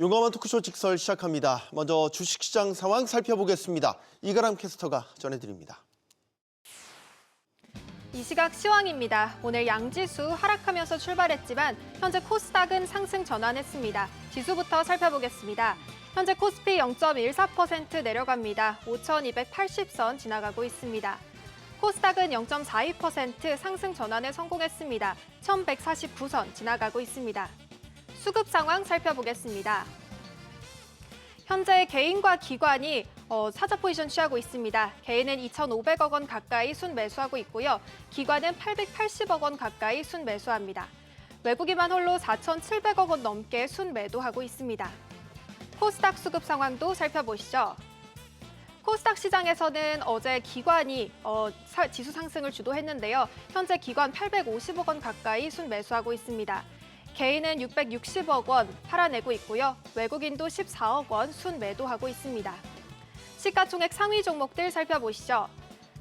용감한 토크쇼 직설 시작합니다. 먼저 주식시장 상황 살펴보겠습니다. 이가람 캐스터가 전해드립니다. 이 시각 시황입니다. 오늘 양지수 하락하면서 출발했지만 현재 코스닥은 상승 전환했습니다. 지수부터 살펴보겠습니다. 현재 코스피 0.14% 내려갑니다. 5,280선 지나가고 있습니다. 코스닥은 0.42% 상승 전환에 성공했습니다. 1,149선 지나가고 있습니다. 수급 상황 살펴보겠습니다. 현재 개인과 기관이 사자 포지션 취하고 있습니다. 개인은 2,500억 원 가까이 순매수하고 있고요. 기관은 880억 원 가까이 순매수합니다. 외국인만 홀로 4,700억 원 넘게 순매도하고 있습니다. 코스닥 수급 상황도 살펴보시죠. 코스닥 시장에서는 어제 기관이 지수 상승을 주도했는데요. 현재 기관 850억 원 가까이 순매수하고 있습니다. 개인은 660억 원 팔아내고 있고요. 외국인도 14억 원 순매도하고 있습니다. 시가총액 상위 종목들 살펴보시죠.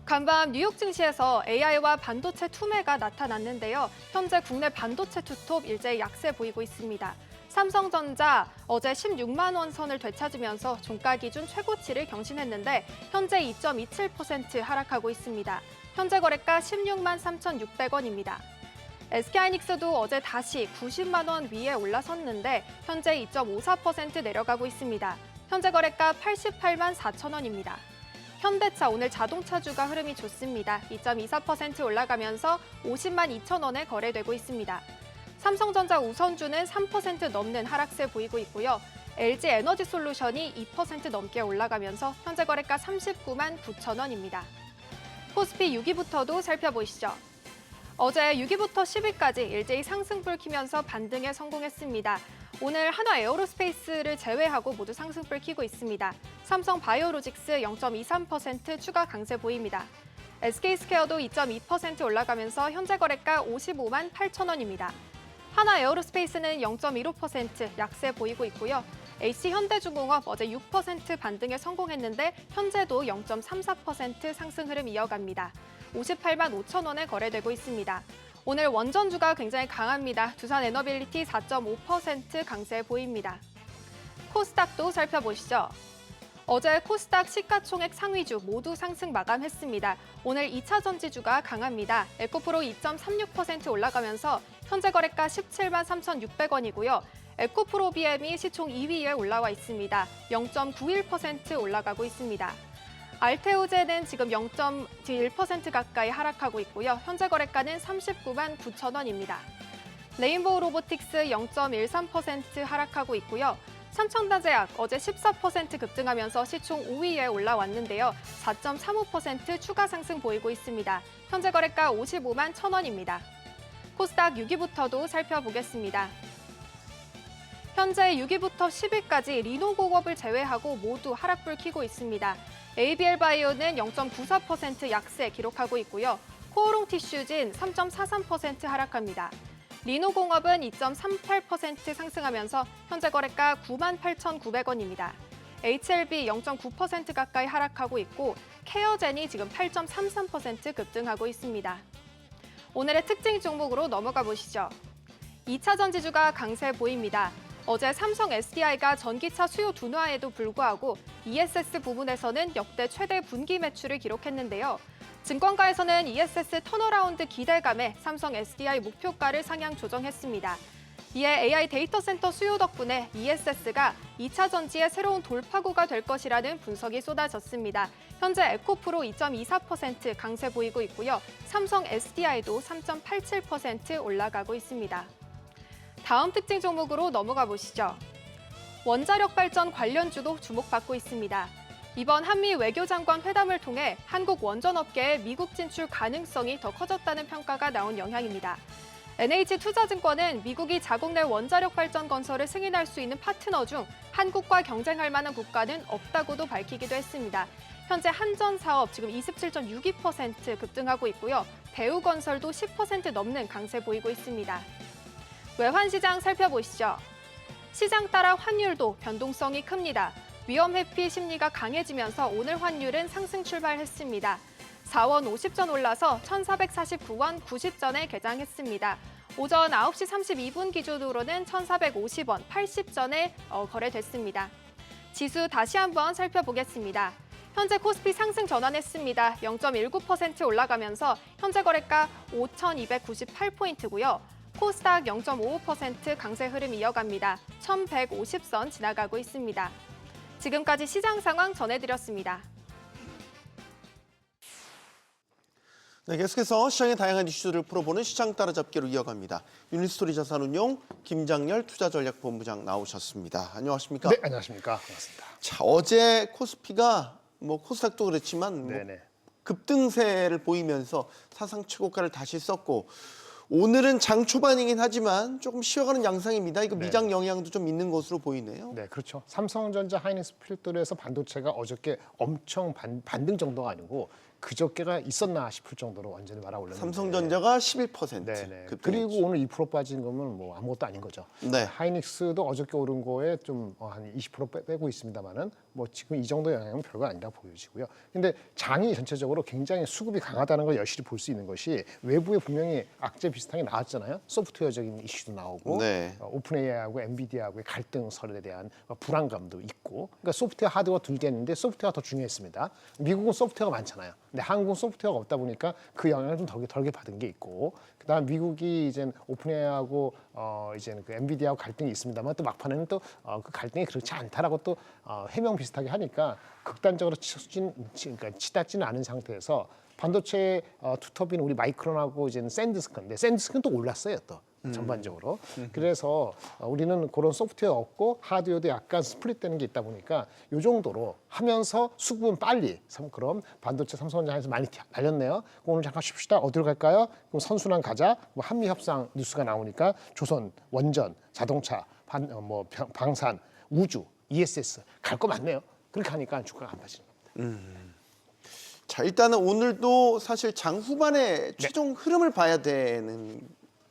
간밤 뉴욕 증시에서 AI와 반도체 투매가 나타났는데요. 현재 국내 반도체 투톱 일제히 약세 보이고 있습니다. 삼성전자 어제 16만 원 선을 되찾으면서 종가 기준 최고치를 경신했는데 현재 2.27% 하락하고 있습니다. 현재 거래가 16만 3,600원입니다. SK하이닉스도 어제 다시 90만 원 위에 올라섰는데 현재 2.54% 내려가고 있습니다. 현재 거래가 88만 4천 원입니다. 현대차 오늘 자동차주가 흐름이 좋습니다. 2.24% 올라가면서 50만 2천 원에 거래되고 있습니다. 삼성전자 우선주는 3% 넘는 하락세 보이고 있고요. LG 에너지솔루션이 2% 넘게 올라가면서 현재 거래가 39만 9천 원입니다. 코스피 6위부터도 살펴보시죠. 어제 6위부터 10위까지 일제히 상승불 키면서 반등에 성공했습니다. 오늘 한화 에어로스페이스를 제외하고 모두 상승불 키고 있습니다. 삼성 바이오로직스 0.23% 추가 강세 보입니다. SK스퀘어도 2.2% 올라가면서 현재 거래가 55만 8천 원입니다. 한화 에어로스페이스는 0.15% 약세 보이고 있고요. HC현대중공업 어제 6% 반등에 성공했는데 현재도 0.34% 상승 흐름 이어갑니다. 58만 5천 원에 거래되고 있습니다. 오늘 원전주가 굉장히 강합니다. 두산에너빌리티 4.5% 강세 보입니다. 코스닥도 살펴보시죠. 어제 코스닥 시가총액 상위주 모두 상승 마감했습니다. 오늘 2차 전지주가 강합니다. 에코프로 2.36% 올라가면서 현재 거래가 17만 3,600원이고요. 에코프로비엠이 시총 2위에 올라와 있습니다. 0.91% 올라가고 있습니다. 알테오제는 지금 0.1% 가까이 하락하고 있고요. 현재 거래가는 39만 9천 원입니다. 레인보우 로보틱스 0.13% 하락하고 있고요. 삼천다제약 어제 14% 급등하면서 시총 5위에 올라왔는데요. 4.35% 추가 상승 보이고 있습니다. 현재 거래가 55만 1천 원입니다. 코스닥 6위부터도 살펴보겠습니다. 현재 6위부터 10위까지 리노공업을 제외하고 모두 하락불 키고 있습니다. ABL바이오는 0.94% 약세 기록하고 있고요. 코오롱티슈진 3.43% 하락합니다. 리노공업은 2.38% 상승하면서 현재 거래가 98,900원입니다. HLB 0.9% 가까이 하락하고 있고 케어젠이 지금 8.33% 급등하고 있습니다. 오늘의 특징 종목으로 넘어가 보시죠. 2차 전지주가 강세 보입니다. 어제 삼성 SDI가 전기차 수요 둔화에도 불구하고 ESS 부분에서는 역대 최대 분기 매출을 기록했는데요. 증권가에서는 ESS 턴어라운드 기대감에 삼성 SDI 목표가를 상향 조정했습니다. 이에 AI 데이터 센터 수요 덕분에 ESS가 2차 전지의 새로운 돌파구가 될 것이라는 분석이 쏟아졌습니다. 현재 에코프로 2.24% 강세 보이고 있고요. 삼성 SDI도 3.87% 올라가고 있습니다. 다음 특징 종목으로 넘어가 보시죠. 원자력 발전 관련주도 주목받고 있습니다. 이번 한미 외교장관 회담을 통해 한국 원전업계의 미국 진출 가능성이 더 커졌다는 평가가 나온 영향입니다. NH투자증권은 미국이 자국 내 원자력 발전 건설을 승인할 수 있는 파트너 중 한국과 경쟁할 만한 국가는 없다고도 밝히기도 했습니다. 현재 한전 사업 지금 27.62% 급등하고 있고요. 대우건설도 10% 넘는 강세 보이고 있습니다. 외환시장 살펴보시죠. 시장 따라 환율도 변동성이 큽니다. 위험 회피 심리가 강해지면서 오늘 환율은 상승 출발했습니다. 4원 50전 올라서 1,449원 90전에 개장했습니다. 오전 9시 32분 기준으로는 1,450원 80전에 거래됐습니다. 지수 다시 한번 살펴보겠습니다. 현재 코스피 상승 전환했습니다. 0.19% 올라가면서 현재 거래가 5,298포인트고요. 코스닥 0.55% 강세 흐름 이어갑니다. 1,150선 지나가고 있습니다. 지금까지 시장 상황 전해드렸습니다. 네, 계속해서 시장의 다양한 이슈들을 풀어보는 시장 따라잡기로 이어갑니다. 유니스토리 자산운용 김장렬 투자전략본부장 나오셨습니다. 안녕하십니까? 네, 안녕하십니까? 반갑습니다. 자, 어제 코스피가 코스닥도 그렇지만 네네. 급등세를 보이면서 사상 최고가를 다시 썼고 오늘은 장 초반이긴 하지만 조금 쉬어가는 양상입니다. 이거 미장 영향도 좀 있는 것으로 보이네요. 네, 그렇죠. 삼성전자, 하이닉스 필두에서 반도체가 어저께 엄청 반등 정도가 아니고 그저께가 있었나 싶을 정도로 완전히 말아올랐는데 삼성전자가 11% 네네. 급등했죠. 그리고 오늘 2% 빠진 거면 뭐 아무것도 아닌 거죠. 네. 하이닉스도 어저께 오른 거에 좀 한 20% 빼고 있습니다만은 뭐 지금 이 정도 영향은 별거 아니라 보여지고요. 근데 장이 전체적으로 굉장히 수급이 강하다는 걸 여실히 볼 수 있는 것이 외부에 분명히 악재 비슷하게 나왔잖아요. 소프트웨어적인 이슈도 나오고 네. 오픈 AI하고 엔비디아하고의 갈등설에 대한 불안감도 있고 그러니까 소프트웨어 하드웨어 둘 개 있는데 소프트웨어가 더 중요했습니다. 미국은 소프트웨어가 많잖아요. 근데 한국은 소프트웨어가 없다 보니까 그 영향을 좀 덜게 받은 게 있고 그다음 미국이 이제 오픈 AI하고 이제 그 엔비디아하고 갈등이 있습니다만 또 막판에는 또 그 갈등이 그렇지 않다라고 또 해명 비슷하게 하니까 극단적으로 그러니까 치닫지는 않은 상태에서 반도체 투톱인 우리 마이크론하고 이제는 샌디스크인데 샌디스크는 또 올랐어요 또 전반적으로. 그래서 우리는 그런 소프트웨어 없고 하드웨어도 약간 스플릿되는 게 있다 보니까 이 정도로 하면서 수급은 빨리 그럼 반도체 삼성전자에서 많이 날렸네요. 오늘 잠깐 쉽시다. 어디로 갈까요? 그럼 선순환 가자. 뭐 한미 협상 뉴스가 나오니까 조선, 원전, 자동차, 방산, 우주, ESS 갈 거 많네요. 그렇게 하니까 주가가 안 빠지는 겁니다. 자, 일단은 오늘도 사실 장 후반에 최종 흐름을 봐야 되는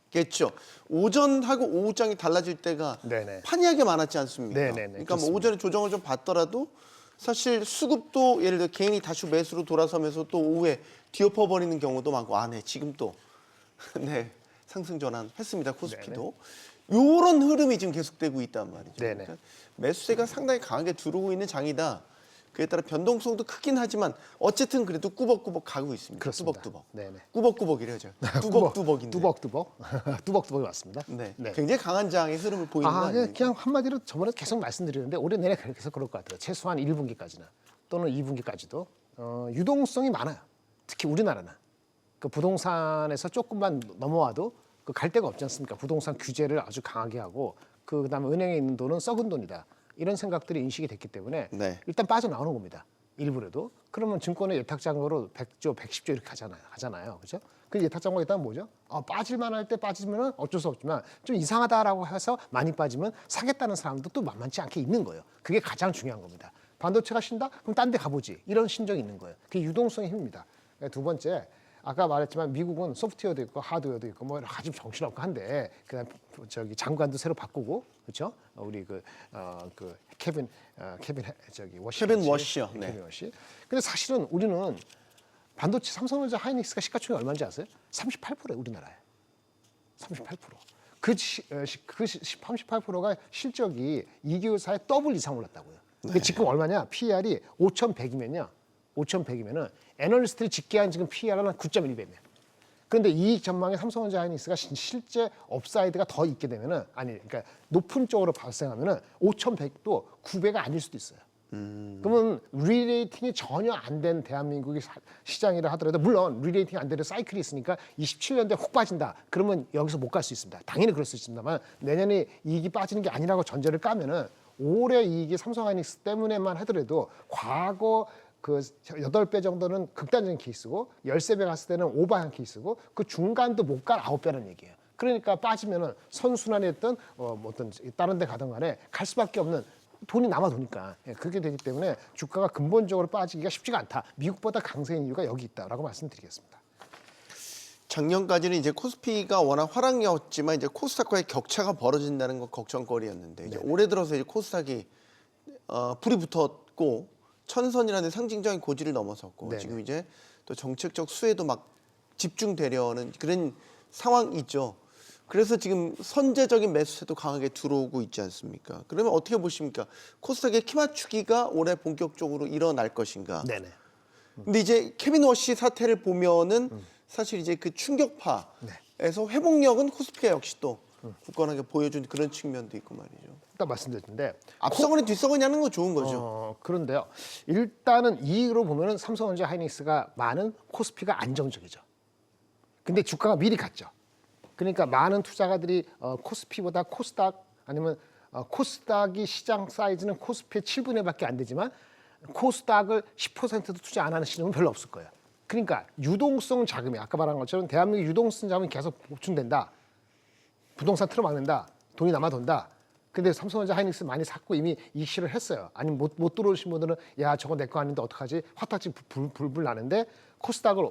겠죠. 오전하고 오후장이 달라질 때가 네네. 판이하게 많았지 않습니까? 네네네, 그러니까 뭐 그렇습니다. 오전에 조정을 좀 받더라도 사실 수급도 예를 들어 개인이 다시 매수로 돌아서면서 또 오후에 뒤엎어버리는 경우도 많고 네, 지금 또 네, 상승 전환했습니다. 코스피도. 요런 흐름이 지금 계속되고 있단 말이죠. 네네. 그러니까 매수세가 상당히 강하게 들어오고 있는 장이다. 그에 따라 변동성도 크긴 하지만 어쨌든 그래도 꾸벅꾸벅 가고 있습니다. 그렇습니다. 뚜벅뚜벅. 네네. 꾸벅꾸벅이래요. 뚜벅뚜벅인데. 뚜벅뚜벅이 왔습니다. 네. 네. 굉장히 강한 장의 흐름을 보이는 거 아닙니까? 그냥 한마디로 저번에 계속 말씀드리는데 올해 내내 계속 그럴 것 같아요. 최소한 1분기까지는 또는 2분기까지도 유동성이 많아요. 특히 우리나라는 그 부동산에서 조금만 넘어와도 그 갈 데가 없지 않습니까? 부동산 규제를 아주 강하게 하고 그다음에 은행에 있는 돈은 썩은 돈이다. 이런 생각들이 인식이 됐기 때문에 네. 일단 빠져나오는 겁니다. 일부라도. 그러면 증권의 예탁장으로 100조, 110조 이렇게 하잖아요. 그렇죠? 그 예탁장고에 있다면 뭐죠? 빠질만 할 때 빠지면 어쩔 수 없지만 좀 이상하다라고 해서 많이 빠지면 사겠다는 사람도 또 만만치 않게 있는 거예요. 그게 가장 중요한 겁니다. 반도체가 쉰다? 그럼 딴 데 가보지. 이런 심정이 있는 거예요. 그게 유동성의 힘입니다. 두 번째, 아까 말했지만 미국은 소프트웨어도 있고 하드웨어도 있고 뭐 여러 가지 정신없고 한데 그다음 장관도 새로 바꾸고 그렇죠? 우리 그 케빈 워시 케빈 워시요. 네. 케빈 워시. 근데 사실은 우리는 반도체 삼성전자 하이닉스가 시가총액 얼마인지 아세요? 38%예요, 우리나라에. 38%. 그 38%가 실적이 2개월사에 더블 이상 올랐다고요. 근데 지금 얼마냐? PER이 5,100이면요. 5,100이면은 애널리스트들이 집계한 지금 PER은 9.1배입니다. 그런데 이익 전망에 삼성전자 하이닉스가 실제 업사이드가 더 있게 되면은 그러니까 높은 쪽으로 발생하면은 5,100도 9배가 아닐 수도 있어요. 그러면 리레이팅이 전혀 안 된 대한민국의 시장이라 하더라도 물론 리레이팅 안 되는 사이클이 있으니까 27년도에 훅 빠진다. 그러면 여기서 못 갈 수 있습니다. 당연히 그럴 수 있습니다만 내년에 이익이 빠지는 게 아니라고 전제를 까면은 올해 이익이 삼성하이닉스 때문에만 하더라도 과거 그 8배 정도는 극단적인 케이스고 13배 갔을 때는 오버한 케이스고 그 중간도 못 갈 9배라는 얘기예요. 그러니까 빠지면은 선순환했던 어떤 다른 데 가든 간에 갈 수밖에 없는 돈이 남아도니까 그렇게 되기 때문에 주가가 근본적으로 빠지기가 쉽지가 않다. 미국보다 강세인 이유가 여기 있다라고 말씀드리겠습니다. 작년까지는 이제 코스피가 워낙 화랑이었지만 이제 코스닥과의 격차가 벌어진다는 건 걱정거리였는데 이제 올해 들어서 이제 코스닥이 불이 붙었고 천선이라는 상징적인 고지를 넘어섰고 네네. 지금 이제 또 정책적 수혜도 막 집중되려는 그런 상황이죠. 그래서 지금 선제적인 매수세도 강하게 들어오고 있지 않습니까? 그러면 어떻게 보십니까? 코스닥의 키 맞추기가 올해 본격적으로 일어날 것인가? 네네. 근데 이제 케빈 워시 사태를 보면은 사실 이제 그 충격파에서 회복력은 코스피가 역시 또 굳건하게 보여준 그런 측면도 있고 말이죠. 일단 말씀드렸는데 앞서거니 뒤서거니 하는 건 좋은 거죠. 그런데요. 일단은 이익으로 보면은 삼성전자 하이닉스가 많은 코스피가 안정적이죠. 근데 주가가 미리 갔죠. 그러니까 많은 투자가들이 코스피보다 코스닥 아니면 코스닥이 시장 사이즈는 코스피의 7분의 1밖에 안 되지만 코스닥을 10%도 투자 안 하는 시점은 별로 없을 거예요. 그러니까 유동성 자금이 아까 말한 것처럼 대한민국 유동성 자금이 계속 보충된다. 부동산 틀어막는다. 돈이 남아 돈다. 근데 삼성전자 하이닉스 많이 샀고 이미 이익실을 했어요. 아니면 못 들어오신 분들은 야 저거 내 거 아닌데 어떡하지? 화딱지 불불 나는데 코스닥을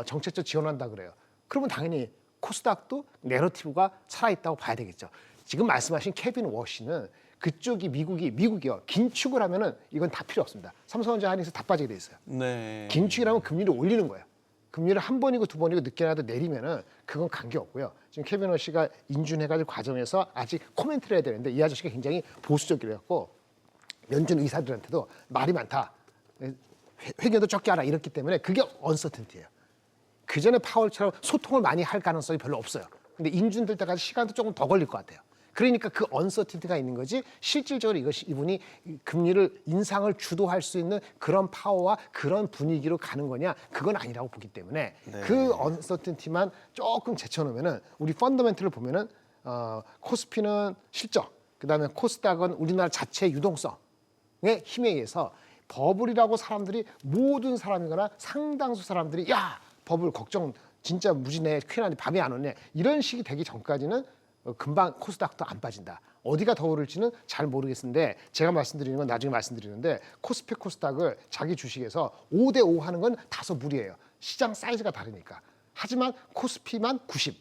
정책적 지원한다 그래요. 그러면 당연히 코스닥도 내러티브가 살아있다고 봐야 되겠죠. 지금 말씀하신 케빈 워시는 그쪽이 미국이요. 긴축을 하면은 이건 다 필요 없습니다. 삼성전자 하이닉스 다 빠지게 돼 있어요. 네. 긴축이라면 금리를 올리는 거예요. 금리를 한 번이고 두 번이고 늦게라도 내리면은 그건 관계 없고요. 지금 케빈 워시가 인준해가지고 과정에서 아직 코멘트를 해야 되는데 이 아저씨가 굉장히 보수적이라고 연준 의사들한테도 말이 많다. 회견도 적게 하라 이랬기 때문에 그게 언서튼티예요. 그 전에 파월처럼 소통을 많이 할 가능성이 별로 없어요. 근데 인준될 때까지 시간도 조금 더 걸릴 것 같아요. 그러니까 그 언서틴티가 있는 거지 실질적으로 이분이 금리를 인상을 주도할 수 있는 그런 파워와 그런 분위기로 가는 거냐 그건 아니라고 보기 때문에 그 언서틴티만 조금 제쳐놓으면은 우리 펀더멘틀을 보면은 코스피는 실적 그다음에 코스닥은 우리나라 자체 유동성의 힘에 의해서 버블이라고 사람들이 모든 사람이거나 상당수 사람들이 야 버블 걱정 진짜 무지네 큰일 나네 밤이 안 오네 이런 식이 되기 전까지는 금방 코스닥도 안 빠진다. 어디가 더 오를지는 잘 모르겠는데 제가 말씀드리는 건 나중에 말씀드리는데 코스피 코스닥을 자기 주식에서 5대5 하는 건 다소 무리예요. 시장 사이즈가 다르니까. 하지만 코스피만 90,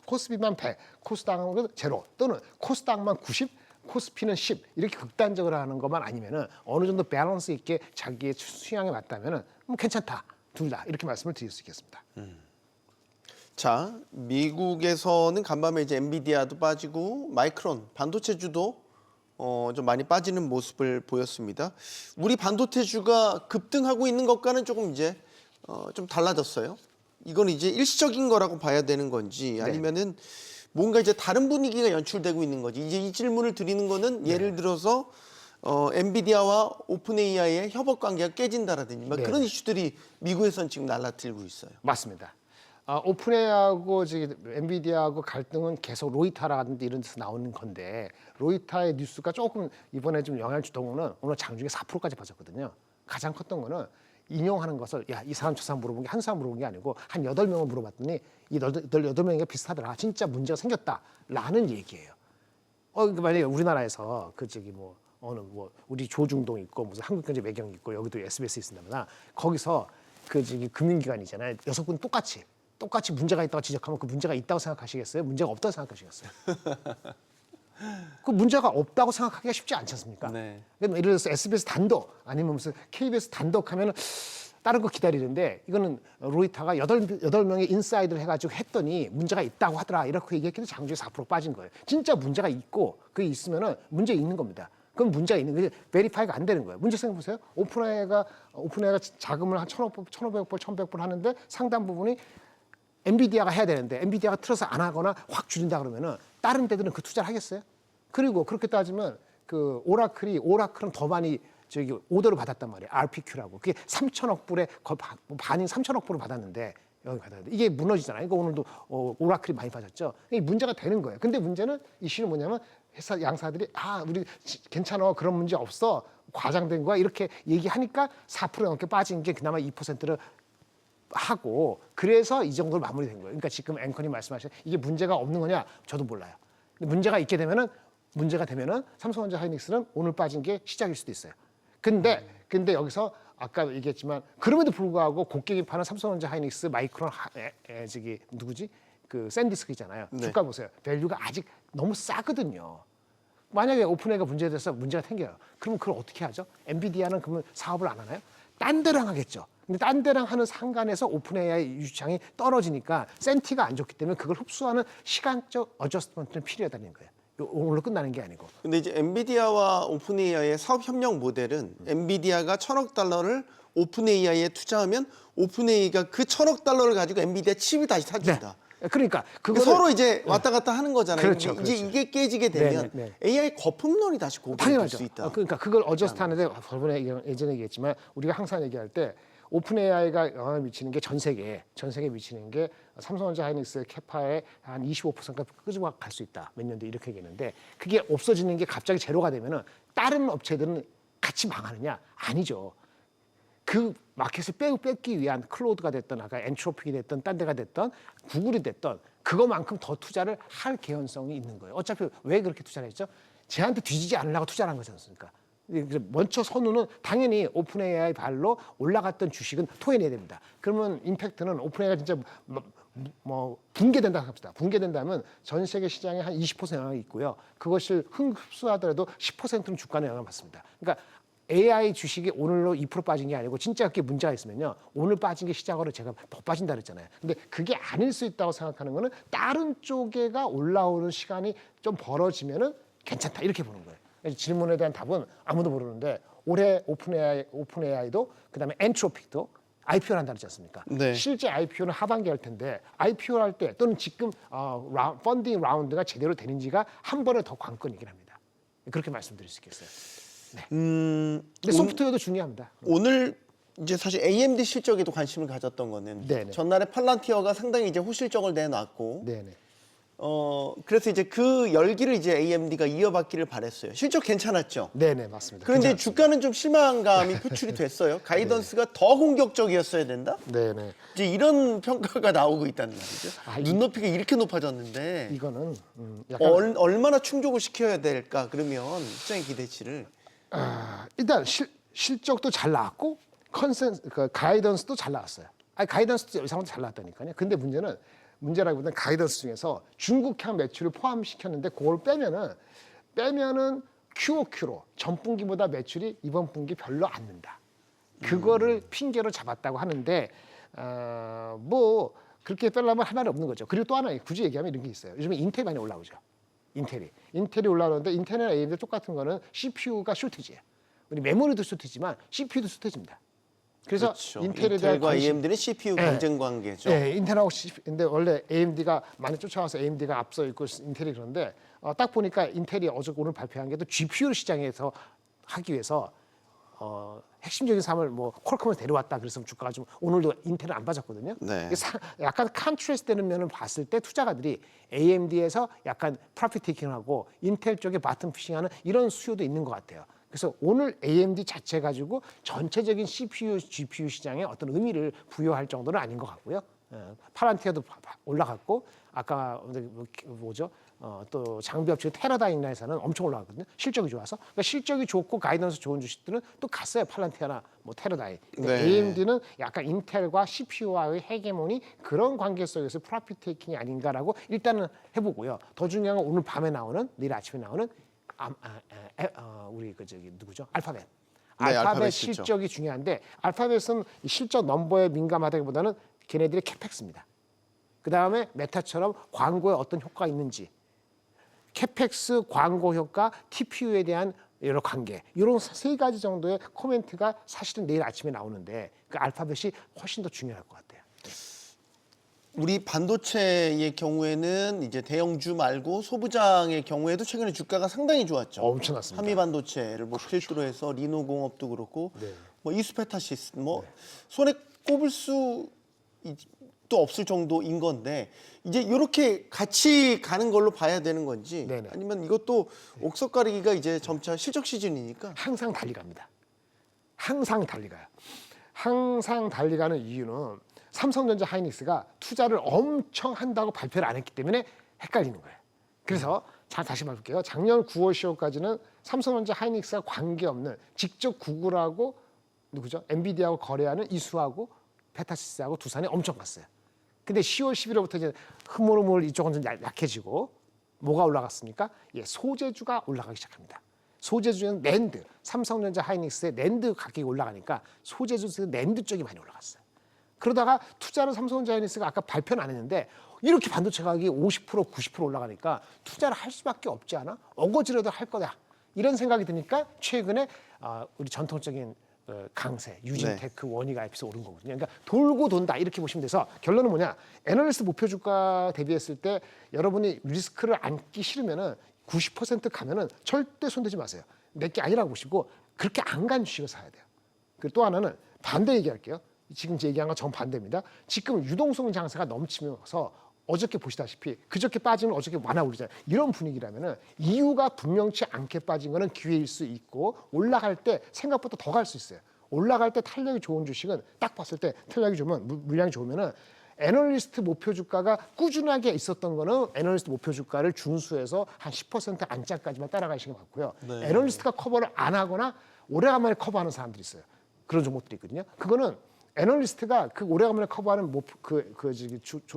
코스피만 100, 코스닥은 제로 또는 코스닥만 90, 코스피는 10 이렇게 극단적으로 하는 것만 아니면은 어느 정도 밸런스 있게 자기의 수양에 맞다면은 괜찮다. 둘 다 이렇게 말씀을 드릴 수 있겠습니다. 자, 미국에서는 간밤에 이제 엔비디아도 빠지고 마이크론 반도체주도 좀 많이 빠지는 모습을 보였습니다. 우리 반도체주가 급등하고 있는 것과는 조금 이제 좀 달라졌어요. 이건 이제 일시적인 거라고 봐야 되는 건지 아니면은 뭔가 이제 다른 분위기가 연출되고 있는 거지. 이제 이 질문을 드리는 거는 예를 들어서 엔비디아와 오픈 AI의 협업 관계가 깨진다라든지 막 그런 이슈들이 미국에서는 지금 날라들고 있어요. 맞습니다. 오픈 AI하고 엔비디아하고 갈등은 계속 로이타라든지 이런 데서 나오는 건데 로이타의 뉴스가 조금 이번에 좀 영향을 주던 거는 오늘 장중에 4%까지 빠졌거든요. 가장 컸던 거는 인용하는 것을 야, 이 사람 저 사람 물어본 게 한 사람 물어본 게 아니고 한 8명을 물어봤더니 이 8명이 비슷하더라. 진짜 문제가 생겼다라는 얘기예요. 그러니까 만약에 우리나라에서 우리 조중동 있고 무슨 한국경제 매경 있고 여기도 SBS 있습니다만 거기서 금융기관이잖아요. 6분 똑같이 문제가 있다고 지적하면 그 문제가 있다고 생각하시겠어요? 문제가 없다고 생각하시겠어요? 그 문제가 없다고 생각하기가 쉽지 않지 않습니까? 네. 예를 들어서 SBS 단독 아니면 무슨 KBS 단독 하면은 다른 거 기다리는데 이거는 로이타가 8명의 인사이드를 해가지고 했더니 문제가 있다고 하더라 이렇게 얘기했더니 장중에 4% 빠진 거예요. 진짜 문제가 있고 그게 있으면은 문제 있는 겁니다. 그럼 문제가 있는 게 베리파이가 안 되는 거예요. 문제 생각해보세요. 오픈AI가 자금을 한 1,500불, 1,100불 하는데 상당 부분이 엔비디아가 해야 되는데 엔비디아가 틀어서 안 하거나 확 줄인다 그러면은 다른 데들은 그 투자를 하겠어요? 그리고 그렇게 따지면 그 오라클은 더 많이 오더를 받았단 말이에요. RPQ라고. 그게 3천억 불에 반인 3천억 불을 받았는데 여기 받았는데 이게 무너지잖아요. 그러니까 오늘도 오라클이 많이 빠졌죠. 이게 문제가 되는 거예요. 근데 문제는 이슈는 뭐냐면 회사 양사들이 우리 괜찮아 그런 문제 없어 과장된 거야 이렇게 얘기하니까 4% 넘게 빠진 게 그나마 2%를 하고 그래서 이 정도로 마무리된 거예요. 그러니까 지금 앵커님 말씀하신 이게 문제가 없는 거냐 저도 몰라요. 근데 문제가 되면은 삼성전자 하이닉스는 오늘 빠진 게 시작일 수도 있어요. 근데 여기서 아까 얘기했지만 그럼에도 불구하고 곡괭이 파는 삼성전자 하이닉스 마이크론 누구지? 그 샌디스크 있잖아요. 주가 보세요. 밸류가 아직 너무 싸거든요. 만약에 오픈AI가 문제가 생겨요. 그러면 그걸 어떻게 하죠? 엔비디아는 그러면 사업을 안 하나요? 딴 데랑 하겠죠. 근데 딴 데랑 하는 상관에서 오픈 AI 유치장이 떨어지니까 센티가 안 좋기 때문에 그걸 흡수하는 시간적 어저스트먼트는 필요하다는 거예요. 오늘로 끝나는 게 아니고. 근데 이제 엔비디아와 오픈 AI의 사업 협력 모델은 엔비디아가 1,000억 달러를 오픈 AI에 투자하면 오픈 AI가 그 1,000억 달러를 가지고 엔비디아 칩을 다시 사준다. 그러니까 그거를 서로 이제 왔다 갔다 하는 거잖아요. 그렇죠, 이제 그렇죠. 이게 깨지게 되면 네. AI 거품론이 다시 고개를 들 당연하죠. 수 있다. 그러니까 그걸 어저스트하는데 저번에 예전에 얘기했지만 우리가 항상 얘기할 때 오픈 AI가 영향을 미치는 게 전 세계에 미치는 게 삼성전자 하이닉스 캐파의 한 25%가 끄집어 갈 수 있다. 몇 년 뒤 이렇게 얘기했는데 그게 없어지는 게 갑자기 제로가 되면은 다른 업체들은 같이 망하느냐? 아니죠. 그 마켓을 뺏기 위한 클로드가 됐던 아까 엔트로픽이 됐던 딴 데가 됐던 구글이 됐던 그거만큼 더 투자를 할 개연성이 있는 거예요. 어차피 왜 그렇게 투자를 했죠? 쟤한테 뒤지지 않으려고 투자를 한 거지 않습니까? 그래서 먼저 선우는 당연히 오픈 AI 발로 올라갔던 주식은 토해내야 됩니다. 그러면 임팩트는 오픈 AI가 진짜 뭐 붕괴된다고 합시다. 붕괴된다면 전 세계 시장에 한 20% 영향이 있고요. 그것을 흡수하더라도 10%는 주가는 영향을 받습니다. 그러니까 AI 주식이 오늘로 2% 빠진 게 아니고 진짜 그게 문제가 있으면요. 오늘 빠진 게 시작으로 제가 더 빠진다 그랬잖아요. 근데 그게 아닐 수 있다고 생각하는 거는 다른 쪽에가 올라오는 시간이 좀 벌어지면은 괜찮다 이렇게 보는 거예요. 그래서 질문에 대한 답은 아무도 모르는데 올해 오픈 AI도 그다음에 엔트로픽도 IPO를 한다 그러지 않습니까? 네. 실제 IPO는 하반기 할 텐데 IPO 할 때 또는 지금 펀딩 라운드가 제대로 되는지가 한 번에 더 관건이긴 합니다. 그렇게 말씀드릴 수 있겠어요. 근데 소프트웨어도 중요합니다. 오늘 이제 사실 AMD 실적에도 관심을 가졌던 거는 네네. 전날에 팔란티어가 상당히 이제 호실적을 내놨고 네네. 그래서 이제 그 열기를 이제 AMD가 이어받기를 바랬어요. 실적 괜찮았죠. 네네 맞습니다. 그런데 괜찮습니다. 주가는 좀 실망감이 표출이 됐어요. 가이던스가 더 공격적이었어야 된다. 네네. 이제 이런 평가가 나오고 있다는 말이죠. 아, 눈높이가 이렇게 높아졌는데 이거는 약간 얼마나 충족을 시켜야 될까? 그러면 시장의 기대치를 일단 실적도 잘 나왔고 가이던스도 잘 나왔어요. 아니 가이던스도 이상도 잘 나왔다니까요. 근데 문제라기보다는 가이던스 중에서 중국향 매출을 포함시켰는데 그걸 빼면은 QOQ로 전분기보다 매출이 이번 분기 별로 안 는다. 그거를 핑계로 잡았다고 하는데 뭐 그렇게 빼려면 할 말이 없는 거죠. 그리고 또 하나 굳이 얘기하면 이런 게 있어요. 요즘에 인텔이 많이 올라오죠. 인텔이 올라오는데 인텔이나 AMD 똑같은 거는 CPU가 쇼티지예요. 우리 메모리도 쇼티지만 CPU도 쇼티지입니다. 그래서 그렇죠. 인텔에 대한 인텔과 AMD는 CPU 경쟁 관계죠. 네, 인텔하고 근데 원래 AMD가 많이 쫓아와서 AMD가 앞서 있고 인텔이 그런데 딱 보니까 인텔이 오늘 발표한 게 또 GPU 시장에서 하기 위해서 핵심적인 사람을 뭐 퀄컴을 데려왔다 그래서 주가가 좀 오늘도 인텔은 안 빠졌거든요. 네. 약간 컨트레스트 되는 면을 봤을 때 투자가들이 AMD에서 약간 프로핏 테이킹하고 인텔 쪽에 바텀 피싱하는 이런 수요도 있는 것 같아요. 그래서 오늘 AMD 자체 가지고 전체적인 CPU, GPU 시장에 어떤 의미를 부여할 정도는 아닌 것 같고요. 파란티아도 올라갔고 아까 뭐죠? 또 장비업체 테라다이나에서는 엄청 올라갔거든요. 실적이 좋아서. 그러니까 실적이 좋고 가이던스 좋은 주식들은 또 갔어요. 팔란티아나 뭐 테라다이. 근데 네. AMD는 약간 인텔과 CPU와의 헤게모니 그런 관계 속에서 프로핏 테이킹이 아닌가라고 일단은 해보고요. 더 중요한 건 오늘 밤에 나오는 내일 아침에 나오는 우리 누구죠? 알파벳. 네, 알파벳 실적이 중요한데 알파벳은 실적 넘버에 민감하다기보다는 걔네들의 캐펙스입니다. 그 다음에 메타처럼 광고에 어떤 효과가 있는지, 캐펙스, 광고 효과, TPU에 대한 여러 관계 이런 세 가지 정도의 코멘트가 사실은 내일 아침에 나오는데 그 알파벳이 훨씬 더 중요할 것 같아요. 우리 반도체의 경우에는 이제 대형주 말고 소부장의 경우에도 최근에 주가가 상당히 좋았죠. 엄청났습니다. 한미 반도체를 뭐 필두로 해서 리노공업도 그렇고 네. 뭐 이수페타시스 뭐 손에 꼽을 수 또 없을 정도인 건데 이제 이렇게 같이 가는 걸로 봐야 되는 건지 네네. 아니면 이것도 옥석 가리기가 이제 점차 실적 시즌이니까 항상 달리 갑니다. 항상 달리 가요. 항상 달리 가는 이유는 삼성전자 하이닉스가 투자를 엄청 한다고 발표를 안 했기 때문에 헷갈리는 거예요. 그래서 다시 말해볼게요. 작년 9월, 10월까지는 삼성전자 하이닉스가 관계없는 직접 구글하고 누구죠? 엔비디아하고 거래하는 이수하고 페타시스하고 두산이 엄청 갔어요. 근데 10월, 11월부터 이제 흐물흐물 이쪽은 좀 약해지고 뭐가 올라갔습니까? 예, 소재주가 올라가기 시작합니다. 소재주는 낸드, 삼성전자 하이닉스의 낸드 가격이 올라가니까 소재주 낸드 쪽이 많이 올라갔어요. 그러다가 투자를 삼성전자 하이닉스가 아까 발표는 안 했는데 이렇게 반도체 가격이 50%, 90% 올라가니까 투자를 할 수밖에 없지 않아? 어거지라도 할 거다. 이런 생각이 드니까 최근에 우리 전통적인 강세, 유진테크, 원익 IP에서 오른 거거든요. 그러니까 돌고 돈다 이렇게 보시면 돼서 결론은 뭐냐? 애널리스트 목표 주가 대비했을 때 여러분이 리스크를 안기 싫으면은 90% 가면은 절대 손대지 마세요. 내게 아니라고 보시고 그렇게 안 간 주식을 사야 돼요. 그리고 또 하나는 반대 얘기할게요. 지금 제 얘기한 건 정반대입니다. 지금 유동성 장세가 넘치면서 어저께 보시다시피 그저께 빠지면 어저께 완화 오르잖아요. 이런 분위기라면은 이유가 분명치 않게 빠진 거는 기회일 수 있고 올라갈 때 생각보다 더 갈 수 있어요. 올라갈 때 탄력이 좋은 주식은 딱 봤을 때 탄력이 좋으면 물량이 좋으면은 애널리스트 목표 주가가 꾸준하게 있었던 거는 애널리스트 목표 주가를 준수해서 한 10% 안짝까지만 따라가시는 것 같고요. 네. 애널리스트가 커버를 안 하거나 오래간만에 커버하는 사람들이 있어요. 그런 종목들이 있거든요. 그거는 애널리스트가 그 오래간만에 커버하는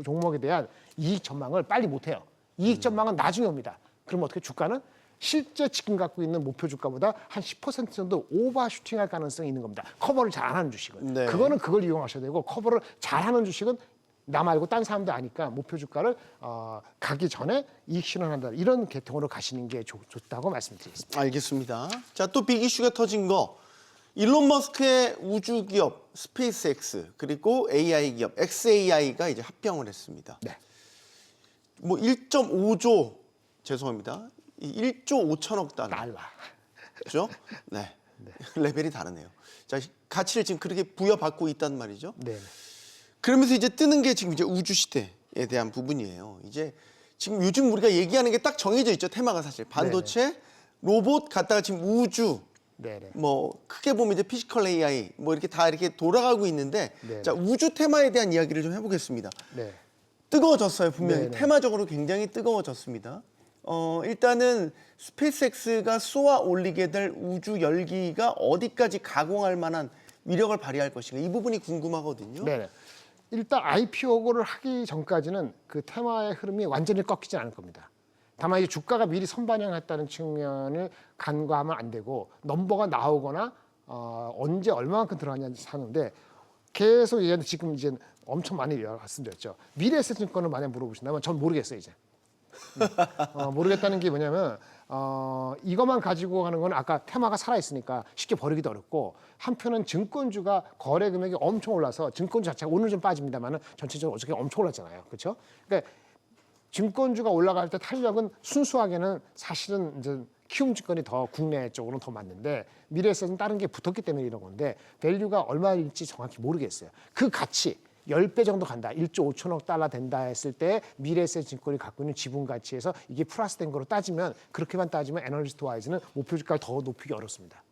종목에 대한 이익 전망을 빨리 못 해요. 이익 전망은 나중에 옵니다. 그럼 어떻게 주가는 실제 지금 갖고 있는 목표 주가보다 한 10% 정도 오버슈팅할 가능성이 있는 겁니다. 커버를 잘 안 하는 주식은. 네. 그거는 그걸 이용하셔야 되고 커버를 잘하는 주식은 나 말고 딴 사람도 아니까 목표 주가를 가기 전에 이익 실현한다. 이런 계통으로 가시는 게 좋다고 말씀드리겠습니다. 알겠습니다. 자, 또 빅 이슈가 터진 거. 일론 머스크의 우주 기업 스페이스X 그리고 AI 기업 xAI가 이제 합병을 했습니다. 네. 뭐 1.5조 죄송합니다. 1조 5천억 달러. 그렇죠? 네. 레벨이 다르네요. 자, 가치를 지금 그렇게 부여받고 있단 말이죠. 네. 그러면서 이제 뜨는 게 지금 이제 우주 시대에 대한 부분이에요. 이제 지금 요즘 우리가 얘기하는 게 딱 정해져 있죠. 테마가 사실 반도체, 로봇 갔다가 지금 우주, 네네. 뭐 크게 보면 이제 피지컬 AI 뭐 이렇게 다 이렇게 돌아가고 있는데 네네. 자 우주 테마에 대한 이야기를 좀 해보겠습니다. 네. 뜨거워졌어요. 분명히 네네. 테마적으로 굉장히 뜨거워졌습니다. 일단은 스페이스X가 쏘아 올리게 될 우주 열기가 어디까지 가공할 만한 위력을 발휘할 것인가 이 부분이 궁금하거든요. 네. 일단 IPO를 하기 전까지는 그 테마의 흐름이 완전히 꺾이지 않을 겁니다. 다만 이제 주가가 미리 선반영했다는 측면을 간과하면 안 되고 넘버가 나오거나 언제 얼마만큼 들어가냐 사는데 계속 얘기하는데 지금 이제 엄청 많이 말씀드렸죠. 미래에셋증권을 만약 물어보신다면 전 모르겠어요 이제. 모르겠다는 게 뭐냐면 이것만 가지고 가는 건 아까 테마가 살아있으니까 쉽게 버리기도 어렵고 한편은 증권주가 거래 금액이 엄청 올라서 증권주 자체가 오늘 좀 빠집니다만은 전체적으로 어저께 엄청 올랐잖아요. 그렇죠? 그러니까 증권주가 올라갈 때 탄력은 순수하게는 사실은 이제 키움증권이 더 국내 쪽으로는 더 맞는데 미래에셋은 다른 게 붙었기 때문에 이런 건데 밸류가 얼마일지 정확히 모르겠어요. 그 가치 10배 정도 간다. 1조 5천억 달러 된다 했을 때 미래에셋 증권이 갖고 있는 지분 가치에서 이게 플러스된 거로 따지면 그렇게만 따지면 애널리스트 와이즈는 목표 주가를 더 높이기 어렵습니다.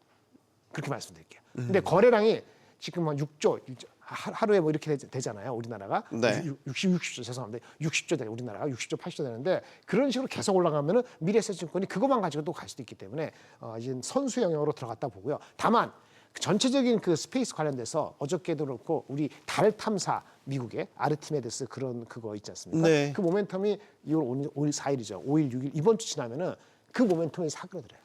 그렇게 말씀드릴게요. 근데 거래량이 지금 한 6조 하루에 뭐 이렇게 되잖아요. 우리나라가 네. 60조 죄송합니다. 60조 돼요. 우리나라가 60조 80조 되는데 그런 식으로 계속 올라가면은 미래에셋 증권이 그것만 가지고 또 갈 수도 있기 때문에 이제 선수 영역으로 들어갔다 보고요. 다만 전체적인 그 스페이스 관련돼서 어저께도 그렇고 우리 달 탐사 미국의 아르티메데스 그런 그거 있지 않습니까? 네. 그 모멘텀이 2월 5일 4일이죠. 5일 6일 이번 주 지나면은 그 모멘텀이 사그러들어요.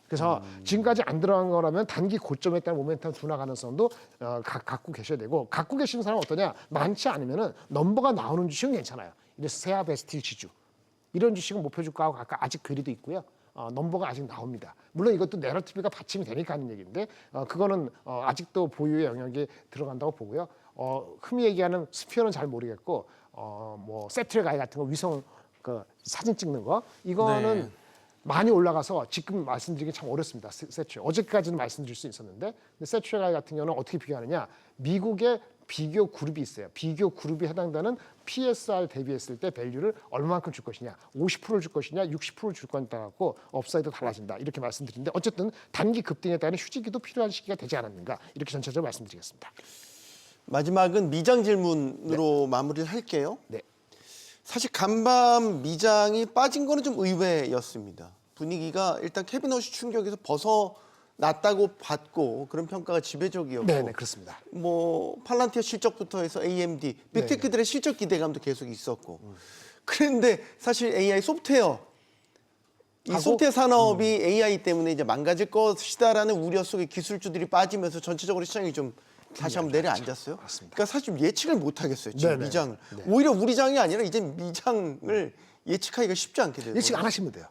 그래서 지금까지 안 들어간 거라면 단기 고점에 따른 모멘텀 둔화 가능성도 갖고 계셔야 되고 갖고 계시는 사람은 어떠냐? 많지 않으면은 넘버가 나오는 주식은 괜찮아요. 이래서 세아베스틸 지주 이런 주식은 목표 주가하고 아직 괴리도 있고요. 넘버가 아직 나옵니다. 물론 이것도 내러티브가 받침이 되니까 하는 얘기인데 그거는 아직도 보유의 영역에 들어간다고 보고요. 흔히 얘기하는 스피어는 잘 모르겠고 뭐 세트레가이 같은 거 위성 그 사진 찍는 거 이거는 네. 많이 올라가서 지금 말씀드리기 참 어렵습니다. 세트레 어제까지는 말씀드릴 수 있었는데 세트레가이 같은 경우는 어떻게 비교하느냐? 미국의 비교 그룹이 있어요. 비교 그룹이 해당되는 PSR 대비했을 때 밸류를 얼마만큼 줄 것이냐, 50%를 줄 것이냐, 60%를 줄 거냐에 따라 갖고 업사이드 달라진다 이렇게 말씀드리는데 어쨌든 단기 급등에 따른 휴지기도 필요한 시기가 되지 않았는가 이렇게 전체적으로 말씀드리겠습니다. 마지막은 미장 질문으로 마무리를 할게요. 네. 사실 간밤 미장이 빠진 거는 좀 의외였습니다. 분위기가 일단 캐비너시 충격에서 벗어났다고 봤고 그런 평가가 지배적이었고 네, 그렇습니다. 뭐 팔란티어 실적부터 해서 AMD, 빅테크들의 실적 기대감도 계속 있었고 그런데 사실 AI 소프트웨어 이 하고 소태 산업이 AI 때문에 이제 망가질 것이다라는 우려 속에 기술주들이 빠지면서 전체적으로 시장이 좀 다시 한번 내려앉았어요. 맞습니다. 그러니까 사실 예측을 못 하겠어요. 지금 네네. 미장을. 네. 오히려 우리 장이 아니라 이제 미장을 예측하기가 쉽지 않게 돼요. 예측 안 하시면 돼요.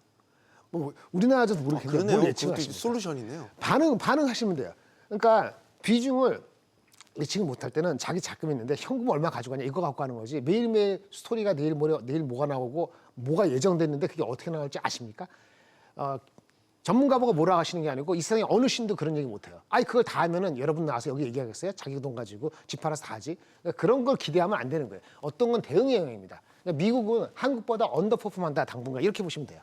뭐 우리나라도 모르겠는데 그러네요. 뭘 그것도 예측하십니까? 솔루션이네요. 반응하시면 돼요. 그러니까 비중을 예측을 못할 때는 자기 자금이 있는데 현금 얼마 가져가냐 이거 갖고 가는 거지. 매일매일 스토리가 내일 뭐가 나오고 뭐가 예정됐는데 그게 어떻게 나올지 아십니까? 전문가보고 뭐라 하시는 게 아니고 이 세상에 어느 신도 그런 얘기 못해요. 아니 그걸 다 하면은 여러분 나와서 여기 얘기하겠어요? 자기 돈 가지고 집 팔아서 다 하지? 그러니까 그런 걸 기대하면 안 되는 거예요. 어떤 건 대응의 영역입니다. 그러니까 미국은 한국보다 언더퍼폼한다 당분간 이렇게 보시면 돼요.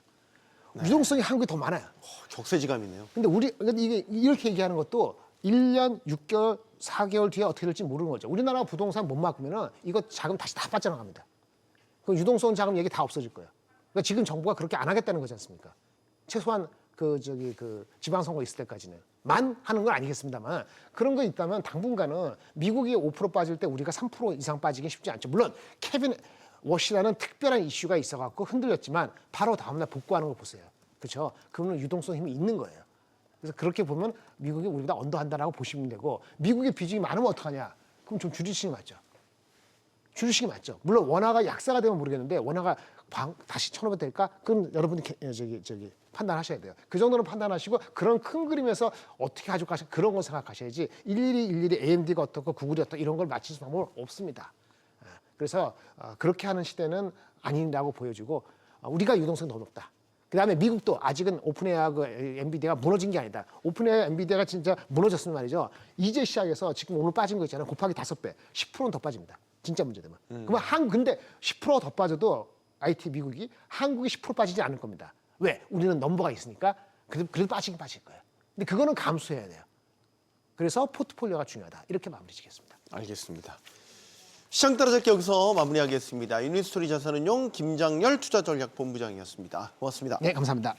유동성이 한국이 더 많아요. 격세지감이네요. 근데 그러니까 이게 이렇게 얘기하는 것도 1년 6개월 4개월 뒤에 어떻게 될지 모르는 거죠. 우리나라 부동산 못 막으면은 이거 자금 다시 다 빠져나갑니다. 그 유동성 자금 얘기 다 없어질 거예요. 그러니까 지금 정부가 그렇게 안 하겠다는 거지 않습니까? 최소한 그 지방선거 있을 때까지는 만 하는 건 아니겠습니다만 그런 거 있다면 당분간은 미국이 5% 빠질 때 우리가 3% 이상 빠지기 쉽지 않죠. 물론 케빈 워시라는 특별한 이슈가 있어갖고 흔들렸지만 바로 다음날 복구하는 거 보세요. 그렇죠? 그러면 유동성 힘이 있는 거예요. 그래서 그렇게 보면 미국이 우리보다 언더한다라고 보시면 되고 미국의 비중이 많으면 어떡하냐? 그럼 좀 줄이시는 게 맞죠. 줄이시는 게 맞죠. 물론 원화가 약세가 되면 모르겠는데 원화가 다시 1,500 될까? 그럼 여러분이 판단하셔야 돼요. 그 정도는 판단하시고 그런 큰 그림에서 어떻게 가져가시 그런 거 생각하셔야지 일일이 AMD가 어떻고 구글이 어떻고 이런 걸 맞출 방법은 없습니다. 그래서 그렇게 하는 시대는 아니라고 보여지고 우리가 유동성이 더 높다. 그다음에 미국도 아직은 오픈AI와 그 엔비디아가 무너진 게 아니다. 오픈AI, 엔비디아가 진짜 무너졌으면 말이죠. 이제 시작해서 지금 오늘 빠진 거 있잖아요. 곱하기 5배, 10%는 더 빠집니다. 진짜 문제되면. 그러면 근데 10% 더 빠져도 IT 미국이 한국이 10% 빠지지 않을 겁니다. 왜? 우리는 넘버가 있으니까 그래도 빠지긴 빠질 거예요. 근데 그거는 감수해야 돼요. 그래서 포트폴리오가 중요하다. 이렇게 마무리 짓겠습니다. 알겠습니다. 시장 따라잡기 여기서 마무리하겠습니다. 유니스토리 자산운용 김장열 투자전략본부장이었습니다. 고맙습니다. 네, 감사합니다.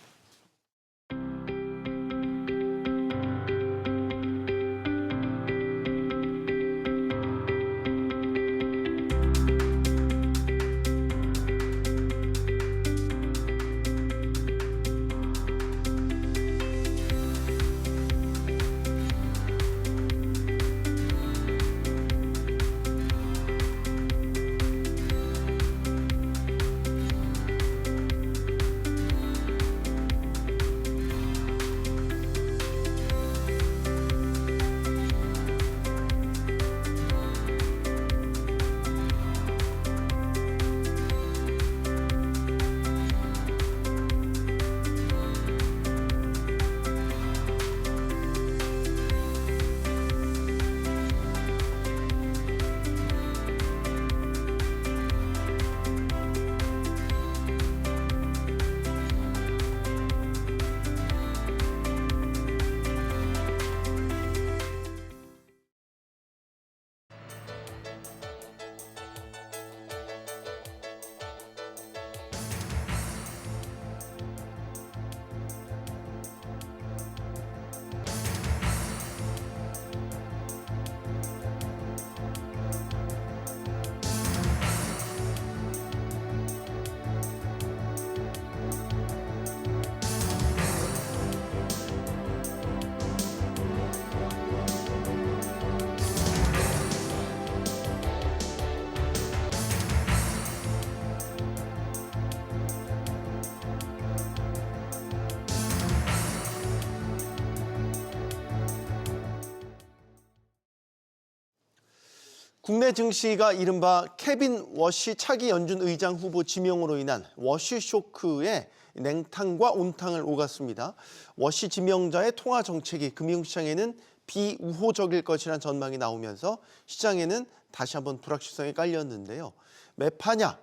국내 증시가 이른바 케빈 워시 차기 연준 의장 후보 지명으로 인한 워시 쇼크에 냉탕과 온탕을 오갔습니다. 워시 지명자의 통화 정책이 금융시장에는 비우호적일 것이라는 전망이 나오면서 시장에는 다시 한번 불확실성이 깔렸는데요. 매파냐,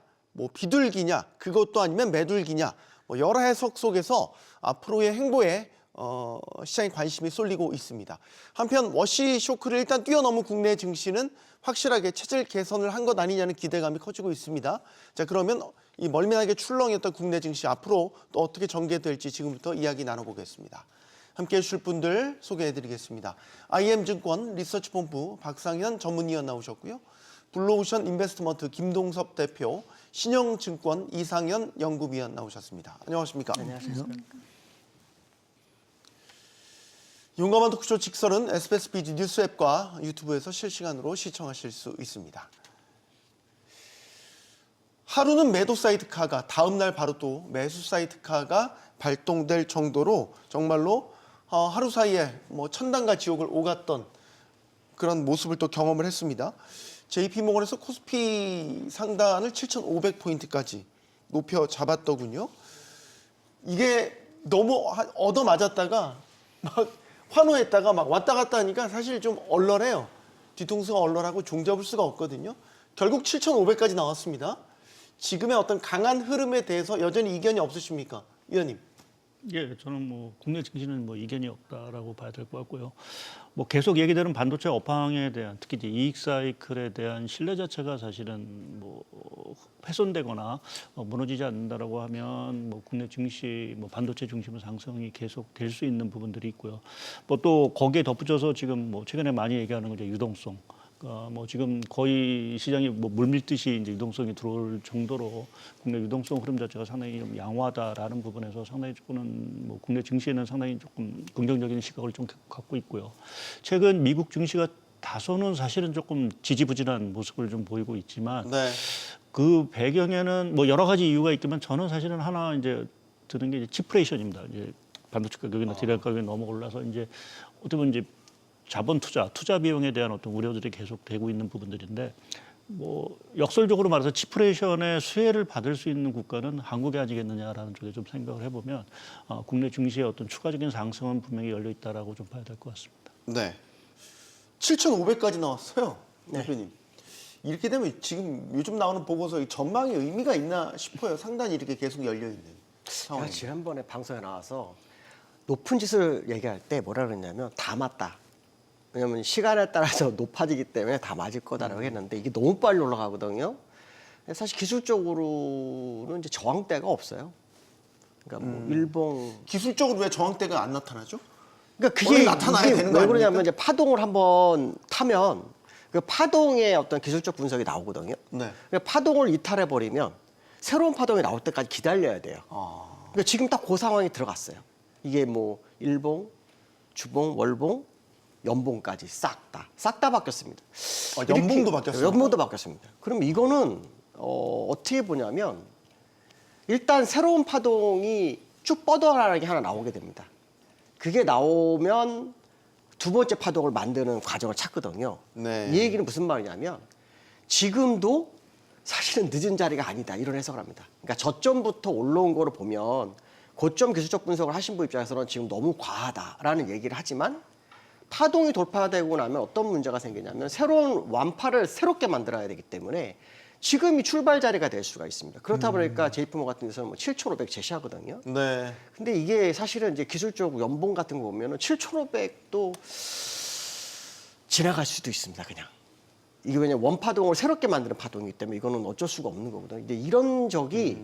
비둘기냐, 그것도 아니면 매둘기냐, 여러 해석 속에서 앞으로의 행보에 시장의 관심이 쏠리고 있습니다. 한편 워시 쇼크를 일단 뛰어넘은 국내 증시는 확실하게 체질 개선을 한 것 아니냐는 기대감이 커지고 있습니다. 자, 그러면 이 멀미나게 출렁였던 국내 증시 앞으로 또 어떻게 전개될지 지금부터 이야기 나눠보겠습니다. 함께해 주실 분들 소개해드리겠습니다. IM증권 리서치본부 박상현 전문위원 나오셨고요. 블루오션 인베스트먼트 김동섭 대표, 신영증권 이상현 연구위원 나오셨습니다. 안녕하십니까? 안녕하십니까. 용감한 토크쇼 직설은 SBS BG 뉴스 앱과 유튜브에서 실시간으로 시청하실 수 있습니다. 하루는 매도 사이드카가 다음 날 바로 또 매수 사이드카가 발동될 정도로 정말로 하루 사이에 뭐 천당과 지옥을 오갔던 그런 모습을 또 경험을 했습니다. JP모건에서 코스피 상단을 7,500포인트까지 높여 잡았더군요. 이게 너무 얻어맞았다가 막 환호했다가 막 왔다 갔다 하니까 사실 좀 얼얼해요. 뒤통수가 얼얼하고 종잡을 수가 없거든요. 결국 7,500까지 나왔습니다. 지금의 어떤 강한 흐름에 대해서 여전히 이견이 없으십니까, 위원님? 예, 저는 뭐 국내 증시는 뭐 이견이 없다라고 봐야 될 것 같고요. 뭐 계속 얘기되는 반도체 업황에 대한 특히 이제 이익 사이클에 대한 신뢰 자체가 사실은 뭐 훼손되거나 무너지지 않는다라고 하면 뭐 국내 증시 뭐 반도체 중심의 상승이 계속 될 수 있는 부분들이 있고요. 뭐 또 거기에 덧붙여서 지금 뭐 최근에 많이 얘기하는 거죠, 유동성. 뭐 지금 거의 시장이 뭐 물밀듯이 이제 유동성이 들어올 정도로 국내 유동성 흐름 자체가 상당히 좀 양호하다라는 부분에서 상당히 조금은 뭐 국내 증시에는 상당히 조금 긍정적인 시각을 좀 갖고 있고요. 최근 미국 증시가 다소는 사실은 조금 지지부진한 모습을 좀 보이고 있지만 네. 그 배경에는 뭐 여러 가지 이유가 있지만 저는 사실은 하나 이제 드는 게 이제 치프레이션입니다. 이제 반도체 가격이나 디램 가격이 너무 올라서 이제 어떻게 보면 이제 자본 투자 비용에 대한 어떤 우려들이 계속 되고 있는 부분들인데 뭐 역설적으로 말해서 치프레이션의 수혜를 받을 수 있는 국가는 한국이 아니겠느냐라는 쪽에 좀 생각을 해보면 국내 증시의 어떤 추가적인 상승은 분명히 열려 있다라고 좀 봐야 될 것 같습니다. 네. 7,500까지 나왔어요, 대표님. 이렇게 되면 지금 요즘 나오는 보고서 전망에 의미가 있나 싶어요. 상단이 이렇게 계속 열려 있는 제가 상황이. 지난번에 방송에 나와서 높은 짓을 얘기할 때 뭐라 그랬냐면 다 맞다. 왜냐면 시간에 따라서 높아지기 때문에 다 맞을 거다라고 했는데 이게 너무 빨리 올라가거든요. 사실 기술적으로는 이제 저항대가 없어요. 그러니까 뭐 일봉 기술적으로 왜 저항대가 안 나타나죠? 그러니까 원래 그게 나타나야 이게 되는 거 왜 그러냐면 아닙니까? 이제 파동을 한번 타면 그 파동의 어떤 기술적 분석이 나오거든요. 네. 그러니까 파동을 이탈해 버리면 새로운 파동이 나올 때까지 기다려야 돼요. 그러니까 지금 딱 그 상황이 들어갔어요. 이게 뭐 일봉, 주봉, 월봉, 연봉까지 싹 다 바뀌었습니다. 연봉도 바뀌었어요? 연봉도 바뀌었습니다. 그럼 이거는 어떻게 보냐면 일단 새로운 파동이 쭉 뻗어나가는 게 하나 나오게 됩니다. 그게 나오면 두 번째 파동을 만드는 과정을 찾거든요. 네. 이 얘기는 무슨 말이냐면 지금도 사실은 늦은 자리가 아니다 이런 해석을 합니다. 그러니까 저점부터 올라온 거를 보면 고점 기술적 분석을 하신 분 입장에서는 지금 너무 과하다라는 얘기를 하지만 파동이 돌파되고 나면 어떤 문제가 생기냐면 새로운 완파를 새롭게 만들어야 되기 때문에 지금이 출발 자리가 될 수가 있습니다. 그렇다 보니까 JP모건 같은 데서는 뭐 7,500 제시하거든요. 네. 근데 이게 사실은 이제 기술적 연봉 같은 거 보면은 7,500도 지나갈 수도 있습니다. 그냥. 이게 왜냐면 원파동을 새롭게 만드는 파동이기 때문에 이거는 어쩔 수가 없는 거거든요. 근데 이런 적이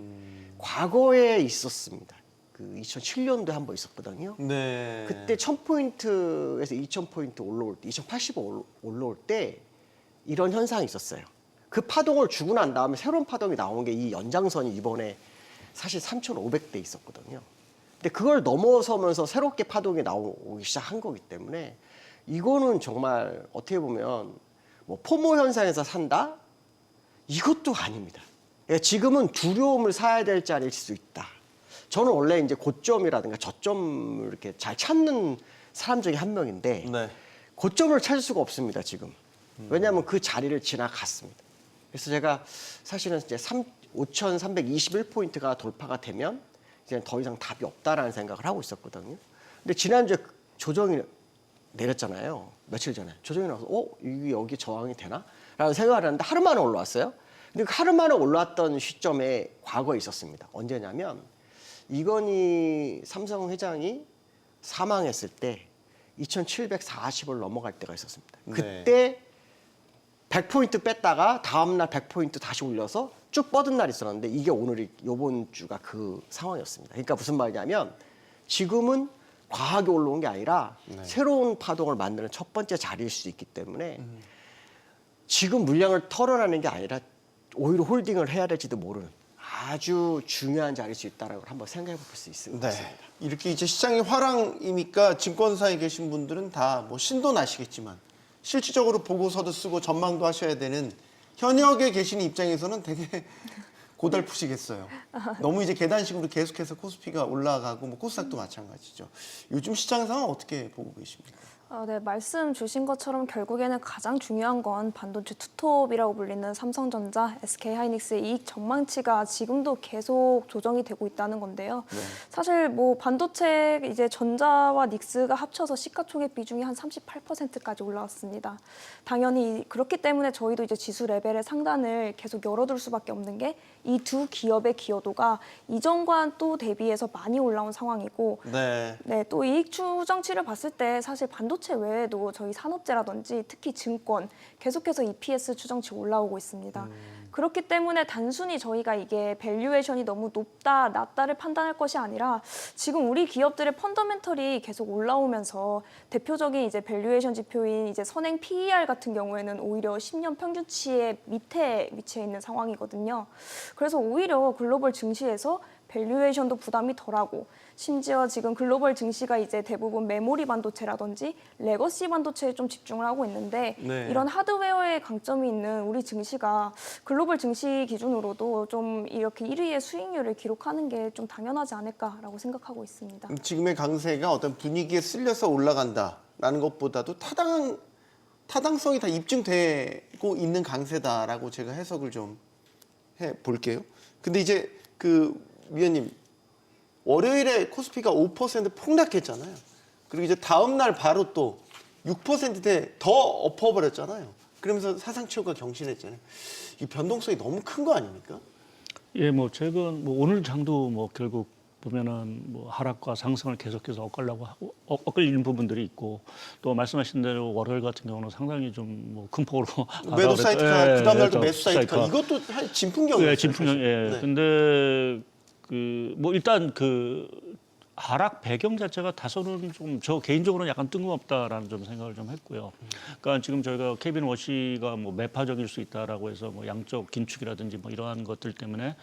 과거에 있었습니다. 그 2007년도에 한 번 있었거든요. 네. 그때 1,000포인트에서 2,000포인트 올라올 때, 2,080 올라올 때 이런 현상이 있었어요. 그 파동을 주고 난 다음에 새로운 파동이 나온 게 이 연장선이 이번에 사실 3,500대 있었거든요. 근데 그걸 넘어서면서 새롭게 파동이 나오기 시작한 거기 때문에 이거는 정말 어떻게 보면 뭐 포모 현상에서 산다? 이것도 아닙니다. 그러니까 지금은 두려움을 사야 될 자리일 수 있다. 저는 원래 이제 고점이라든가 저점을 이렇게 잘 찾는 사람 중에 한 명인데 네. 고점을 찾을 수가 없습니다, 지금. 왜냐하면 그 자리를 지나갔습니다. 그래서 제가 사실은 이제 5,321포인트가 돌파가 되면 이제 더 이상 답이 없다라는 생각을 하고 있었거든요. 근데 지난주에 조정이 내렸잖아요. 며칠 전에. 조정이 나와서 이게 여기 저항이 되나? 라는 생각을 했는데 하루 만에 올라왔어요. 근데 그 하루 만에 올라왔던 시점에 과거에 있었습니다. 언제냐면 이건희 삼성 회장이 사망했을 때 2,740을 넘어갈 때가 있었습니다. 네. 그때 100포인트 뺐다가 다음날 100포인트 다시 올려서 쭉 뻗은 날이 있었는데 이게 오늘이 요번 주가 그 상황이었습니다. 그러니까 무슨 말이냐면 지금은 과하게 올라온 게 아니라 새로운 파동을 만드는 첫 번째 자리일 수 있기 때문에 지금 물량을 털어내는 게 아니라 오히려 홀딩을 해야 될지도 모르는 아주 중요한 자리일 수 있다는 걸 한번 생각해 볼 수 있을 것 네. 같습니다. 이렇게 이제 시장이 화랑이니까 증권사에 계신 분들은 다 뭐 신도 나시겠지만 실질적으로 보고서도 쓰고 전망도 하셔야 되는 현역에 계시는 입장에서는 되게 고달프시겠어요. 너무 이제 계단식으로 계속해서 코스피가 올라가고 뭐 코스닥도 마찬가지죠. 요즘 시장 상황 어떻게 보고 계십니까? 네, 말씀 주신 것처럼 결국에는 가장 중요한 건 반도체 투톱이라고 불리는 삼성전자, SK하이닉스의 이익 전망치가 지금도 계속 조정이 되고 있다는 건데요. 사실 뭐 반도체 이제 전자와 닉스가 합쳐서 시가총액 비중이 한 38%까지 올라왔습니다. 당연히 그렇기 때문에 저희도 이제 지수 레벨의 상단을 계속 열어둘 수밖에 없는 게 이 두 기업의 기여도가 이전과 또 대비해서 많이 올라온 상황이고 네. 네, 또 이익 추정치를 봤을 때 사실 반도체 외에도 저희 산업재라든지 특히 증권 계속해서 EPS 추정치 올라오고 있습니다. 그렇기 때문에 단순히 저희가 이게 밸류에이션이 너무 높다, 낮다를 판단할 것이 아니라 지금 우리 기업들의 펀더멘털이 계속 올라오면서 대표적인 이제 밸류에이션 지표인 이제 선행 PER 같은 경우에는 오히려 10년 평균치의 밑에 위치해 있는 상황이거든요. 그래서 오히려 글로벌 증시에서 밸류에이션도 부담이 덜하고 심지어 지금 글로벌 증시가 이제 대부분 메모리 반도체라든지 레거시 반도체에 좀 집중을 하고 있는데 네. 이런 하드웨어의 강점이 있는 우리 증시가 글로벌 증시 기준으로도 좀 이렇게 1위의 수익률을 기록하는 게 좀 당연하지 않을까라고 생각하고 있습니다. 지금의 강세가 어떤 분위기에 쓸려서 올라간다라는 것보다도 타당성이 다 입증되고 있는 강세다라고 제가 해석을 좀 해볼게요. 근데 이제 그 위원님 월요일에 코스피가 5% 폭락했잖아요. 그리고 이제 다음 날 바로 또 6%대 더 엎어버렸잖아요. 그러면서 사상 최고가 경신했잖아요. 이 변동성이 너무 큰 거 아닙니까? 예, 뭐 최근 뭐 오늘 장도 뭐 결국 보면은 뭐 하락과 상승을 계속해서 엇갈려고 하고 엇갈리는 부분들이 있고 또 말씀하신 대로 월요일 같은 경우는 상당히 좀 뭐 큰 폭으로 매도 사이트가 그다음 날도 예, 매수 사이트가 이것도 진풍경이었어요. 예, 진풍경. 예. 네. 근데 그 뭐 일단 그 하락 배경 자체가 다소는 좀 저 개인적으로는 약간 뜬금없다라는 좀 생각을 좀 했고요. 그러니까 지금 저희가 케빈 워시가 뭐 매파적일 수 있다라고 해서 뭐 양적 긴축이라든지 뭐 이러한 것들 때문에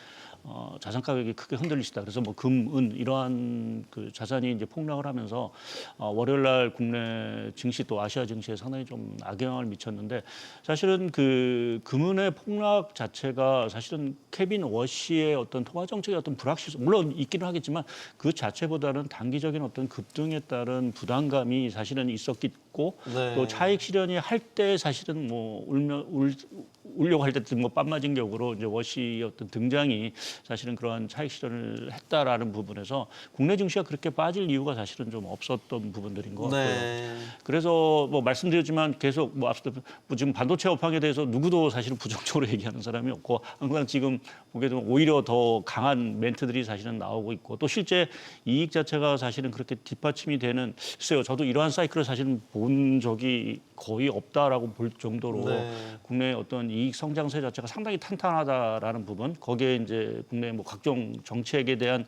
자산 가격이 크게 흔들리시다. 그래서 뭐 금, 은 이러한 그 자산이 이제 폭락을 하면서 월요일 날 국내 증시 또 아시아 증시에 상당히 좀 악영향을 미쳤는데 사실은 그 금은의 폭락 자체가 사실은 케빈 워시의 어떤 통화 정책의 어떤 불확실성 물론 있기는 하겠지만 그 자체보다는 단기적인 어떤 급등에 따른 부담감이 사실은 있었겠고 네. 또 차익 실현이 할 때 사실은 뭐 울려고 할 때 뭐 빰맞은 격으로 이제 워시의 어떤 등장이 사실은 그러한 차익 실현을 했다라는 부분에서 국내 증시가 그렇게 빠질 이유가 사실은 좀 없었던 부분들인 것 같고요. 네. 그래서 뭐 말씀드렸지만 계속 뭐 앞서 뭐 지금 반도체 업황에 대해서 누구도 사실은 부정적으로 얘기하는 사람이 없고 항상 지금 보게 되면 오히려 더 강한 멘트들이 사실은 나오고 있고 또 실제 이익 자체가 사실은 그렇게 뒷받침이 되는 글쎄요. 저도 이러한 사이클을 사실은 본 적이 거의 없다라고 볼 정도로 네. 국내 어떤 이익 성장세 자체가 상당히 탄탄하다라는 부분 거기에 이제 국내 뭐 각종 정책에 대한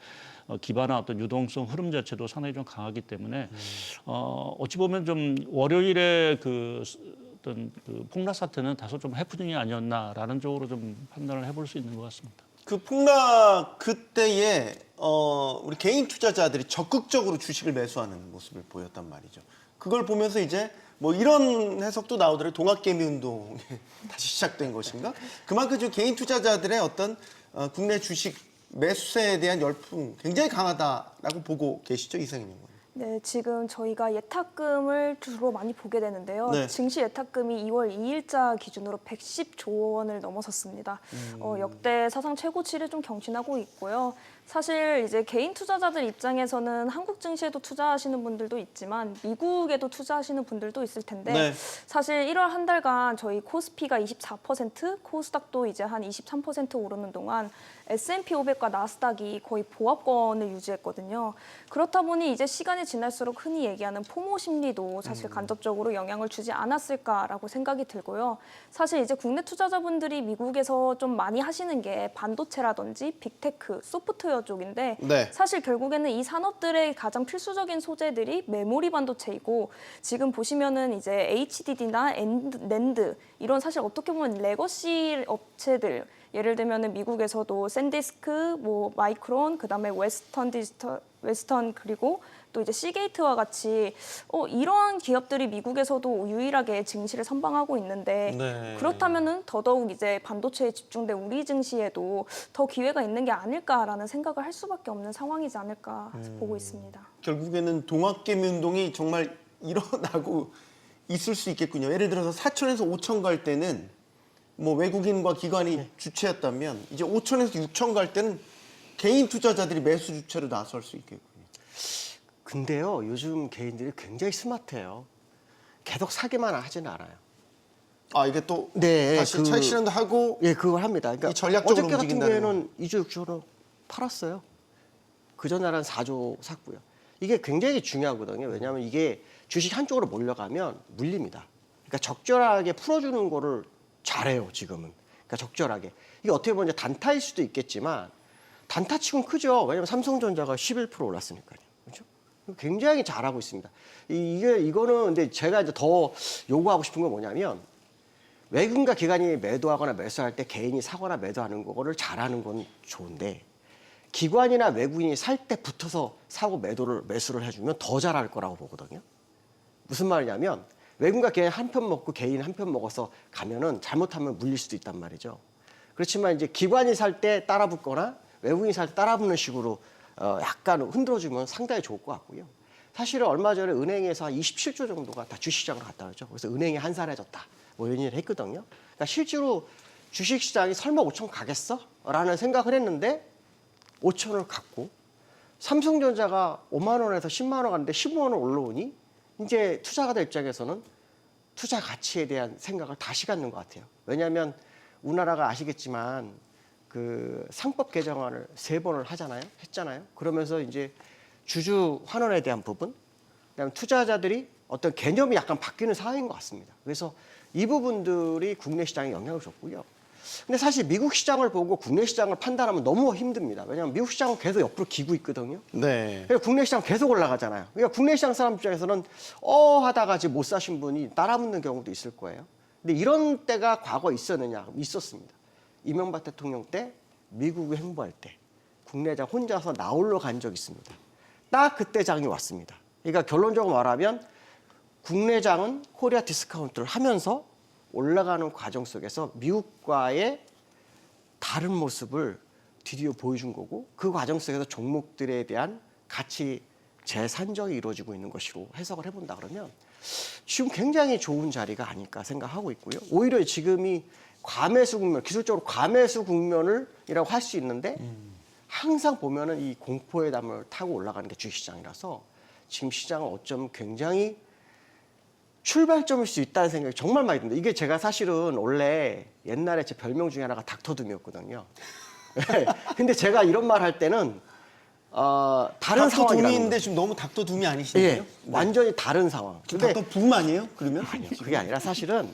기반한 어떤 유동성 흐름 자체도 상당히 좀 강하기 때문에 어찌 보면 좀 월요일에 그 어떤 그 폭락 사태는 다소 좀 해프닝이 아니었나라는 쪽으로 좀 판단을 해볼 수 있는 것 같습니다. 그 폭락 그때에 우리 개인 투자자들이 적극적으로 주식을 매수하는 모습을 보였단 말이죠. 그걸 보면서 이제 뭐 이런 해석도 나오더라고요. 동학개미 운동이 다시 시작된 것인가? 그만큼 좀 개인 투자자들의 어떤 국내 주식 매수세에 대한 열풍 굉장히 강하다라고 보고 계시죠, 이상인 의원? 네, 지금 저희가 예탁금을 주로 많이 보게 되는데요. 네. 증시 예탁금이 2월 2일자 기준으로 110조 원을 넘어섰습니다. 역대 사상 최고치를 좀 경신하고 있고요. 사실 이제 개인 투자자들 입장에서는 한국 증시에도 투자하시는 분들도 있지만 미국에도 투자하시는 분들도 있을 텐데 네. 사실 1월 한 달간 저희 코스피가 24%, 코스닥도 이제 한 23% 오르는 동안 S&P 500과 나스닥이 거의 보합권을 유지했거든요. 그렇다 보니 이제 시간이 지날수록 흔히 얘기하는 포모 심리도 사실 간접적으로 영향을 주지 않았을까라고 생각이 들고요. 사실 이제 국내 투자자분들이 미국에서 좀 많이 하시는 게 반도체라든지 빅테크, 소프트웨어 쪽인데 네. 사실 결국에는 이 산업들의 가장 필수적인 소재들이 메모리 반도체이고 지금 보시면은 이제 HDD나 낸드 이런 사실 어떻게 보면 레거시 업체들 예를 들면은 미국에서도 샌디스크, 뭐 마이크론, 그다음에 웨스턴 그리고 또 이제 시게이트와 같이 이런 기업들이 미국에서도 유일하게 증시를 선방하고 있는데 네. 그렇다면은 더더욱 이제 반도체에 집중된 우리 증시에도 더 기회가 있는 게 아닐까라는 생각을 할 수밖에 없는 상황이지 않을까 보고 있습니다. 결국에는 동학개미 운동이 정말 일어나고 있을 수 있겠군요. 예를 들어서 4천에서 5천 갈 때는 뭐 외국인과 기관이 주체였다면 이제 5천에서 6천 갈 때는 개인 투자자들이 매수 주체로 나설 수 있겠군요. 근데요, 요즘 개인들이 굉장히 스마트해요. 계속 사기만 하지는 않아요. 아 이게 또 네, 다시 차익 실현도 하고 예, 그걸 합니다. 그러니까 이 전략적으로 어저께 같은 움직인다는 경우에는 2조 6조로 팔았어요. 그 전날은 4조 샀고요. 이게 굉장히 중요하거든요. 왜냐하면 이게 주식 한쪽으로 몰려가면 물립니다. 그러니까 적절하게 풀어주는 거를 잘해요, 지금은. 그러니까 적절하게. 이게 어떻게 보면 이제 단타일 수도 있겠지만 단타치고는 크죠. 왜냐하면 삼성전자가 11% 올랐으니까요. 그렇죠? 굉장히 잘하고 있습니다. 이거는 근데 제가 이제 더 요구하고 싶은 건 뭐냐면 외국인과 기관이 매도하거나 매수할 때 개인이 사거나 매도하는 거를 잘하는 건 좋은데 기관이나 외국인이 살 때 붙어서 사고 매수를 해주면 더 잘할 거라고 보거든요. 무슨 말이냐면 외국인과 기관이 한 편 먹고 개인 한 편 먹어서 가면은 잘못하면 물릴 수도 있단 말이죠. 그렇지만 이제 기관이 살 때 따라 붙거나 외국인이 살 때 따라 붙는 식으로 약간 흔들어주면 상당히 좋을 것 같고요. 사실은 얼마 전에 은행에서 한 27조 정도가 다 주식시장으로 갔다 왔죠. 그래서 은행이 한산해졌다. 뭐 이런 일을 했거든요. 그러니까 실제로 주식시장이 설마 5천 가겠어? 라는 생각을 했는데 5천을 갔고 삼성전자가 5만 원에서 10만 원 갔는데 15만 원 올라오니 이제 투자가들 입장에서는 투자 가치에 대한 생각을 다시 갖는 것 같아요. 왜냐하면 우리나라가 아시겠지만 그 상법 개정안을 3번을 했잖아요. 그러면서 이제 주주 환원에 대한 부분, 그다음에 투자자들이 어떤 개념이 약간 바뀌는 상황인 것 같습니다. 그래서 이 부분들이 국내 시장에 영향을 줬고요. 근데 사실 미국 시장을 보고 국내 시장을 판단하면 너무 힘듭니다. 왜냐하면 미국 시장은 계속 옆으로 기고 있거든요. 네. 그러니까 국내 시장 계속 올라가잖아요. 그러니까 국내 시장 사람 입장에서는 하다가 지금 못 사신 분이 따라 붙는 경우도 있을 거예요. 근데 이런 때가 과거에 있었느냐? 있었습니다. 이명박 대통령 때 미국에 행보할 때 국내장 혼자서 나홀로 간 적이 있습니다. 딱 그때 장이 왔습니다. 그러니까 결론적으로 말하면 국내장은 코리아 디스카운트를 하면서 올라가는 과정 속에서 미국과의 다른 모습을 드디어 보여준 거고 그 과정 속에서 종목들에 대한 가치 재산정이 이루어지고 있는 것으로 해석을 해본다 그러면 지금 굉장히 좋은 자리가 아닐까 생각하고 있고요. 오히려 지금이 과매수 국면, 기술적으로 과매수 국면이라고 할 수 있는데 항상 보면은 이 공포의 담을 타고 올라가는 게 주식시장이라서 지금 시장은 어쩌면 굉장히 출발점일 수 있다는 생각이 정말 많이 듭니다. 이게 제가 사실은 원래 옛날에 제 별명 중에 하나가 닥터둠이었거든요. 근데 제가 이런 말 할 때는 다른 상황이라는 닥터둠인데 지금 너무 닥터둠이 아니시네요? 예, 완전히 다른 상황. 닥터붐 아니에요? 그러면? 아니요, 그게 아니라 사실은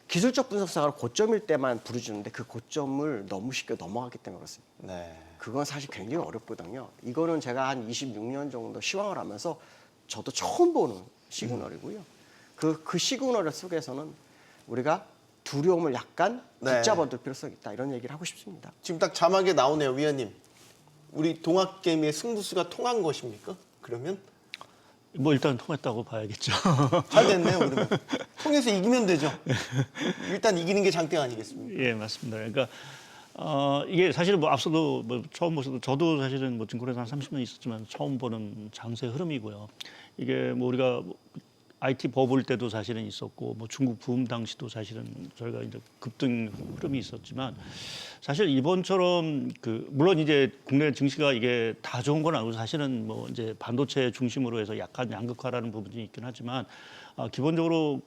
기술적 분석사가 고점일 때만 부르주는데 그 고점을 너무 쉽게 넘어갔기 때문에 그렇습니다. 네. 그건 사실 굉장히 어렵거든요. 이거는 제가 한 26년 정도 시황을 하면서 저도 처음 보는 시그널이고요. 그 시그널 속에서는 우리가 두려움을 약간 네. 붙잡아둘 필요성이 있다. 이런 얘기를 하고 싶습니다. 지금 딱 자막에 나오네요, 위원님. 우리 동학개미의 승부수가 통한 것입니까? 그러면? 뭐 일단 통했다고 봐야겠죠. 잘 됐네요, 그러면. 통해서 이기면 되죠. 일단 이기는 게 장땡 아니겠습니까? 예, 맞습니다. 그러니까 이게 사실 뭐 앞서도 뭐 처음 보셔도 저도 사실은 뭐 증권회사 한 30년 있었지만 처음 보는 장세 흐름이고요. 이게 뭐 우리가 IT 버블 때도 사실은 있었고 뭐 중국 부흥 당시도 사실은 저희가 이제 급등 흐름이 있었지만 사실 이번처럼 물론 이제 국내 증시가 이게 다 좋은 건 아니고 사실은 뭐 이제 반도체 중심으로 해서 약간 양극화라는 부분이 있긴 하지만 기본적으로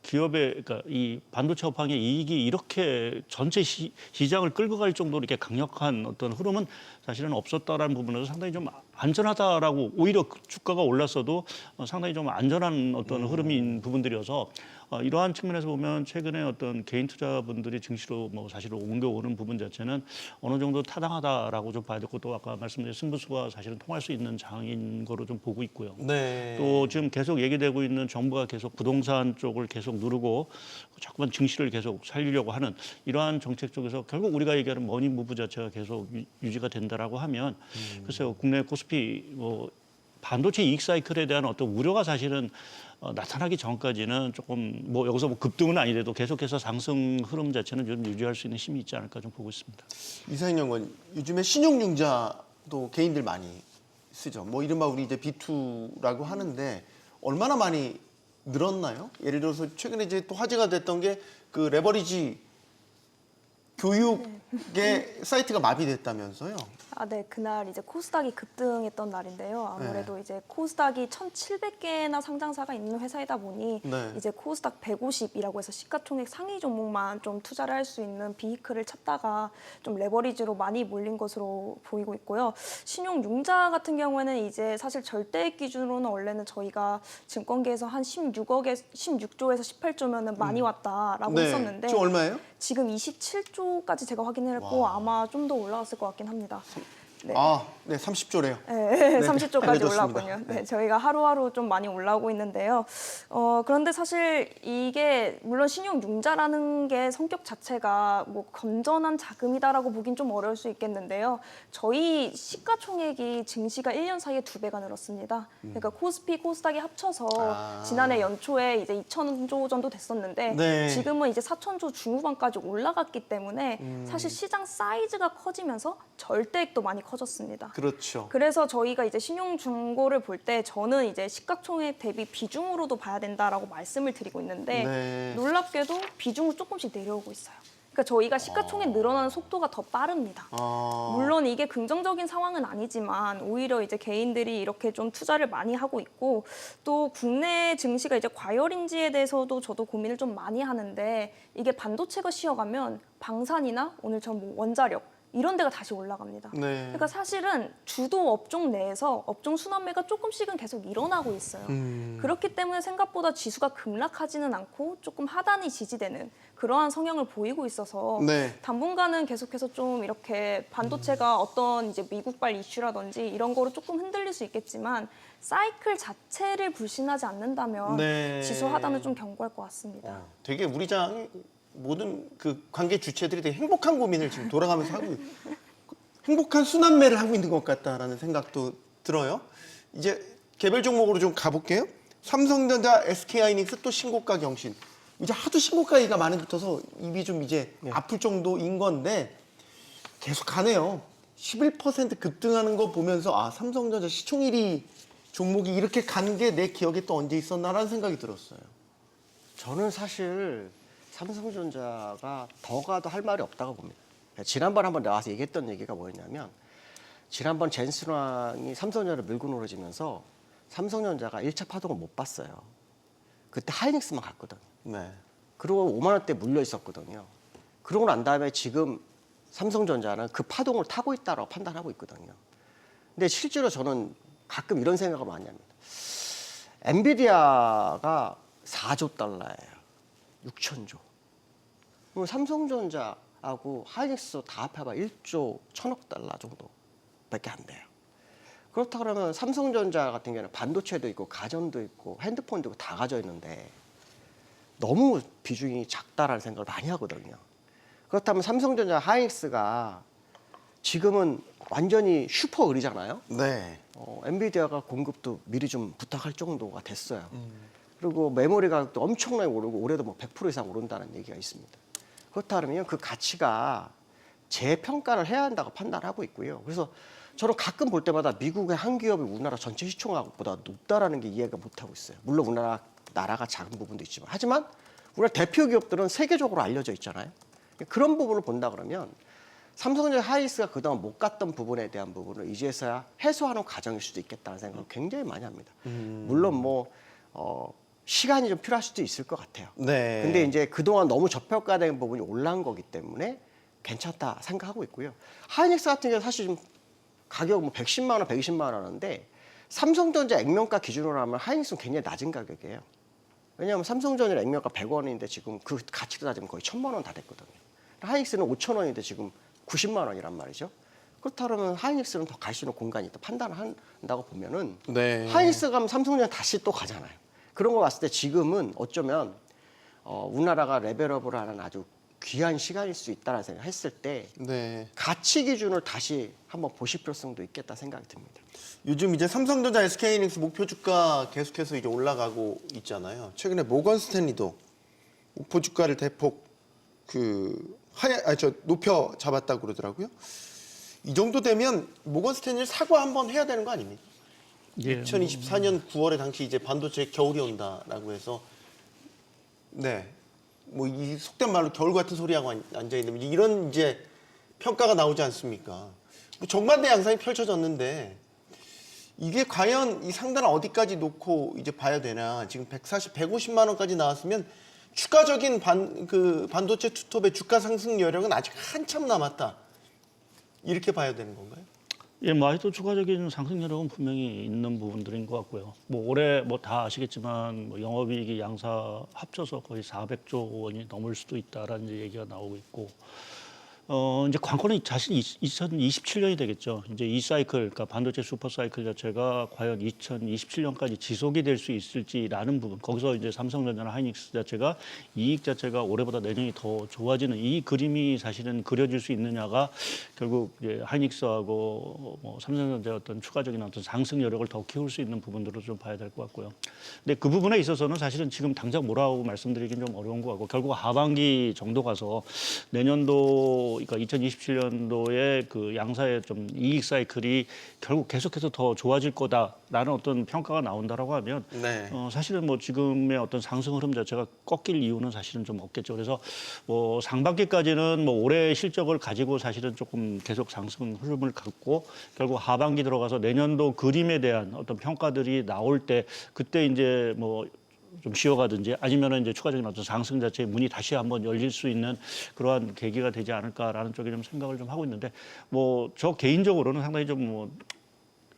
기업의 그러니까 이 반도체 업황의 이익이 이렇게 전체 시장을 끌고 갈 정도로 이렇게 강력한 어떤 흐름은 사실은 없었다라는 부분에서 상당히 좀 안전하다라고 오히려 그 주가가 올랐어도 상당히 좀 안전한 어떤 흐름인 부분들이어서 이러한 측면에서 보면 최근에 어떤 개인 투자분들이 증시로 뭐 사실은 옮겨오는 부분 자체는 어느 정도 타당하다라고 좀 봐야 되고 또 아까 말씀드린 승부수가 사실은 통할 수 있는 장인 거로 좀 보고 있고요. 네. 또 지금 계속 얘기되고 있는 정부가 계속 부동산 쪽을 계속 누르고 자꾸만 증시를 계속 살리려고 하는 이러한 정책 쪽에서 결국 우리가 얘기하는 머니 무브 자체가 계속 유지가 된다라고 하면 글쎄요 국내 코스피 뭐 반도체 이익 사이클에 대한 어떤 우려가 사실은 나타나기 전까지는 조금 뭐 여기서 뭐 급등은 아니래도 계속해서 상승 흐름 자체는 좀 유지할 수 있는 힘이 있지 않을까 좀 보고 있습니다. 이상형 은 요즘에 신용융자도 개인들 많이 쓰죠. 뭐 이른바 우리 이제 B2라고 하는데 얼마나 많이 늘었나요? 예를 들어서 최근에 이제 또 화제가 됐던 게 그 레버리지 교육의 사이트가 마비됐다면서요? 아, 네. 그날 이제 코스닥이 급등했던 날인데요. 아무래도 네. 이제 코스닥이 1,700개나 상장사가 있는 회사이다 보니 네. 이제 코스닥 150이라고 해서 시가총액 상위 종목만 좀 투자를 할 수 있는 비이클을 찾다가 좀 레버리지로 많이 몰린 것으로 보이고 있고요. 신용융자 같은 경우에는 이제 사실 절대액 기준으로는 원래는 저희가 증권계에서 한 16조에서 18조면은 많이 왔다라고 했었는데 지금 얼마예요? 지금 27조까지 제가 확인을 했고 아마 좀 더 올라왔을 것 같긴 합니다. 네. 아, 네, 30조래요. 네, 30조까지 알려졌습니다. 올라왔군요. 네, 저희가 하루하루 좀 많이 올라오고 있는데요. 그런데 사실 이게 물론 신용융자라는 게 성격 자체가 뭐 건전한 자금이다라고 보긴 좀 어려울 수 있겠는데요. 저희 시가총액이 증시가 1년 사이에 2배가 늘었습니다. 그러니까 코스피, 코스닥이 합쳐서 지난해 연초에 이제 2,000조 정도 됐었는데 네. 지금은 이제 4,000조 중후반까지 올라갔기 때문에 사실 시장 사이즈가 커지면서 절대액도 많이 커졌습니다. 그렇죠. 그래서 저희가 이제 신용중고를 볼 때 저는 이제 시가총액 대비 비중으로도 봐야 된다라고 말씀을 드리고 있는데 네. 놀랍게도 비중은 조금씩 내려오고 있어요. 그러니까 저희가 시가총액 늘어나는 속도가 더 빠릅니다. 물론 이게 긍정적인 상황은 아니지만 오히려 이제 개인들이 이렇게 좀 투자를 많이 하고 있고 또 국내 증시가 이제 과열인지에 대해서도 저도 고민을 좀 많이 하는데 이게 반도체가 쉬어가면 방산이나 오늘처럼 뭐 원자력 이런 데가 다시 올라갑니다. 네. 그러니까 사실은 주도 업종 내에서 업종 순환매가 조금씩은 계속 일어나고 있어요. 그렇기 때문에 생각보다 지수가 급락하지는 않고 조금 하단이 지지되는 그러한 성향을 보이고 있어서 네. 당분간은 계속해서 좀 이렇게 반도체가 어떤 이제 미국발 이슈라든지 이런 거로 조금 흔들릴 수 있겠지만 사이클 자체를 불신하지 않는다면 네. 지수 하단은 좀 견고할 것 같습니다. 되게 우리 장 모든 그 관계 주체들이 되게 행복한 고민을 지금 돌아가면서 하고 행복한 순환매를 하고 있는 것 같다라는 생각도 들어요. 이제 개별 종목으로 좀 가볼게요. 삼성전자, SK하이닉스 또 신고가 경신. 이제 하도 신고가 얘기가 많이 붙어서 입이 좀 이제 아플 정도인 건데 계속 가네요. 11% 급등하는 거 보면서 아 삼성전자 시총 1위 종목이 이렇게 간 게 내 기억에 또 언제 있었나라는 생각이 들었어요. 저는 사실 삼성전자가 더 가도 할 말이 없다고 봅니다. 지난번 한번 나와서 얘기했던 얘기가 뭐였냐면 지난번 젠슨왕이 삼성전자를 밀고 늘어지면서 삼성전자가 1차 파동을 못 봤어요. 그때 하이닉스만 갔거든. 네. 그리고 5만 원대 물려 있었거든요. 그러고 난 다음에 지금 삼성전자는 그 파동을 타고 있다고 판단하고 있거든요. 근데 실제로 저는 가끔 이런 생각을 많이 합니다. 엔비디아가 4조 달러예요. 6천조. 그럼 삼성전자하고 하이닉스 다 합해봐 1조 1,000억 달러 정도밖에 안 돼요. 그렇다 그러면 삼성전자 같은 경우는 반도체도 있고 가전도 있고 핸드폰도 있고 다 가져 있는데 너무 비중이 작다라는 생각을 많이 하거든요. 그렇다면 삼성전자 하이닉스가 지금은 완전히 슈퍼 을이잖아요. 네. 엔비디아가 공급도 미리 좀 부탁할 정도가 됐어요. 그리고 메모리 가격도 엄청나게 오르고 올해도 뭐 100% 이상 오른다는 얘기가 있습니다. 그렇다면 그 가치가 재평가를 해야 한다고 판단하고 있고요. 그래서 저는 가끔 볼 때마다 미국의 한 기업이 우리나라 전체 시총보다 높다라는 게 이해가 못하고 있어요. 물론 우리나라 나라가 작은 부분도 있지만 하지만 우리나라 대표 기업들은 세계적으로 알려져 있잖아요. 그런 부분을 본다 그러면 삼성전자 하이닉스가 그동안 못 갔던 부분에 대한 부분을 이제서야 해소하는 과정일 수도 있겠다는 생각을 굉장히 많이 합니다. 물론 뭐 시간이 좀 필요할 수도 있을 것 같아요. 네. 근데 이제 그동안 너무 저평가된 부분이 올라온 거기 때문에 괜찮다 생각하고 있고요. 하이닉스 같은 경우는 사실 좀 가격 뭐 110만 원, 120만 원 하는데 삼성전자 액면가 기준으로 하면 하이닉스는 굉장히 낮은 가격이에요. 왜냐하면 삼성전자 액면가 100원인데 지금 그 가치로 따지면 거의 1000만 원 다 됐거든요. 하이닉스는 5,000원인데 지금 90만 원이란 말이죠. 그렇다면 하이닉스는 더 갈 수 있는 공간이 있다 판단을 한다고 보면은 네. 하이닉스 가면 삼성전자 다시 또 가잖아요. 그런 거 봤을 때 지금은 어쩌면 우리나라가 레벨업을 하는 아주 귀한 시간일 수 있다는 생각을 했을 때 네. 가치 기준을 다시 한번 보실 필요성도 있겠다 생각이 듭니다. 요즘 이제 삼성전자, SK하이닉스 목표 주가 계속해서 이제 올라가고 있잖아요. 최근에 모건 스탠리도 목표 주가를 대폭 높여 잡았다고 그러더라고요. 이 정도 되면 모건 스탠리를 사과 한번 해야 되는 거 아닙니까? 예, 2024년 9월에 당시 이제 반도체 겨울이 온다라고 해서 네. 뭐 이 속된 말로 겨울 같은 소리하고 앉아 있는 이런 이제 평가가 나오지 않습니까? 뭐 정반대 양상이 펼쳐졌는데 이게 과연 이 상단을 어디까지 놓고 이제 봐야 되나? 지금 140, 150만 원까지 나왔으면 추가적인 반도체 투톱의 주가 상승 여력은 아직 한참 남았다. 이렇게 봐야 되는 건가요? 예, 뭐 아직도 추가적인 상승 여력은 분명히 있는 부분들인 것 같고요. 뭐 올해 뭐 다 아시겠지만 뭐 영업이익이 양사 합쳐서 거의 400조 원이 넘을 수도 있다라는 이제 얘기가 나오고 있고, 이제 관건은 사실 2027년이 되겠죠. 이제 이 사이클, 그러니까 반도체 슈퍼 사이클 자체가 과연 2027년까지 지속이 될 수 있을지라는 부분. 거기서 이제 삼성전자나 하이닉스 자체가 이익 자체가 올해보다 내년이 더 좋아지는 이 그림이 사실은 그려질 수 있느냐가 결국 이제 하이닉스하고 뭐 삼성전자의 어떤 추가적인 어떤 상승 여력을 더 키울 수 있는 부분들을 좀 봐야 될 것 같고요. 근데 그 부분에 있어서는 사실은 지금 당장 뭐라고 말씀드리긴 좀 어려운 것 같고, 결국 하반기 정도 가서 내년도 그러니까 2027년도에 그 양사의 좀 이익 사이클이 결국 계속해서 더 좋아질 거다라는 어떤 평가가 나온다라고 하면 네. 사실은 뭐 지금의 어떤 상승 흐름 자체가 꺾일 이유는 사실은 좀 없겠죠. 그래서 뭐 상반기까지는 뭐 올해 실적을 가지고 사실은 조금 계속 상승 흐름을 갖고 결국 하반기 들어가서 내년도 그림에 대한 어떤 평가들이 나올 때 그때 이제 뭐 좀 쉬어가든지 아니면은 이제 추가적인 어떤 상승 자체의 문이 다시 한번 열릴 수 있는 그러한 계기가 되지 않을까라는 쪽에 좀 생각을 좀 하고 있는데, 뭐 저 개인적으로는 상당히 좀 뭐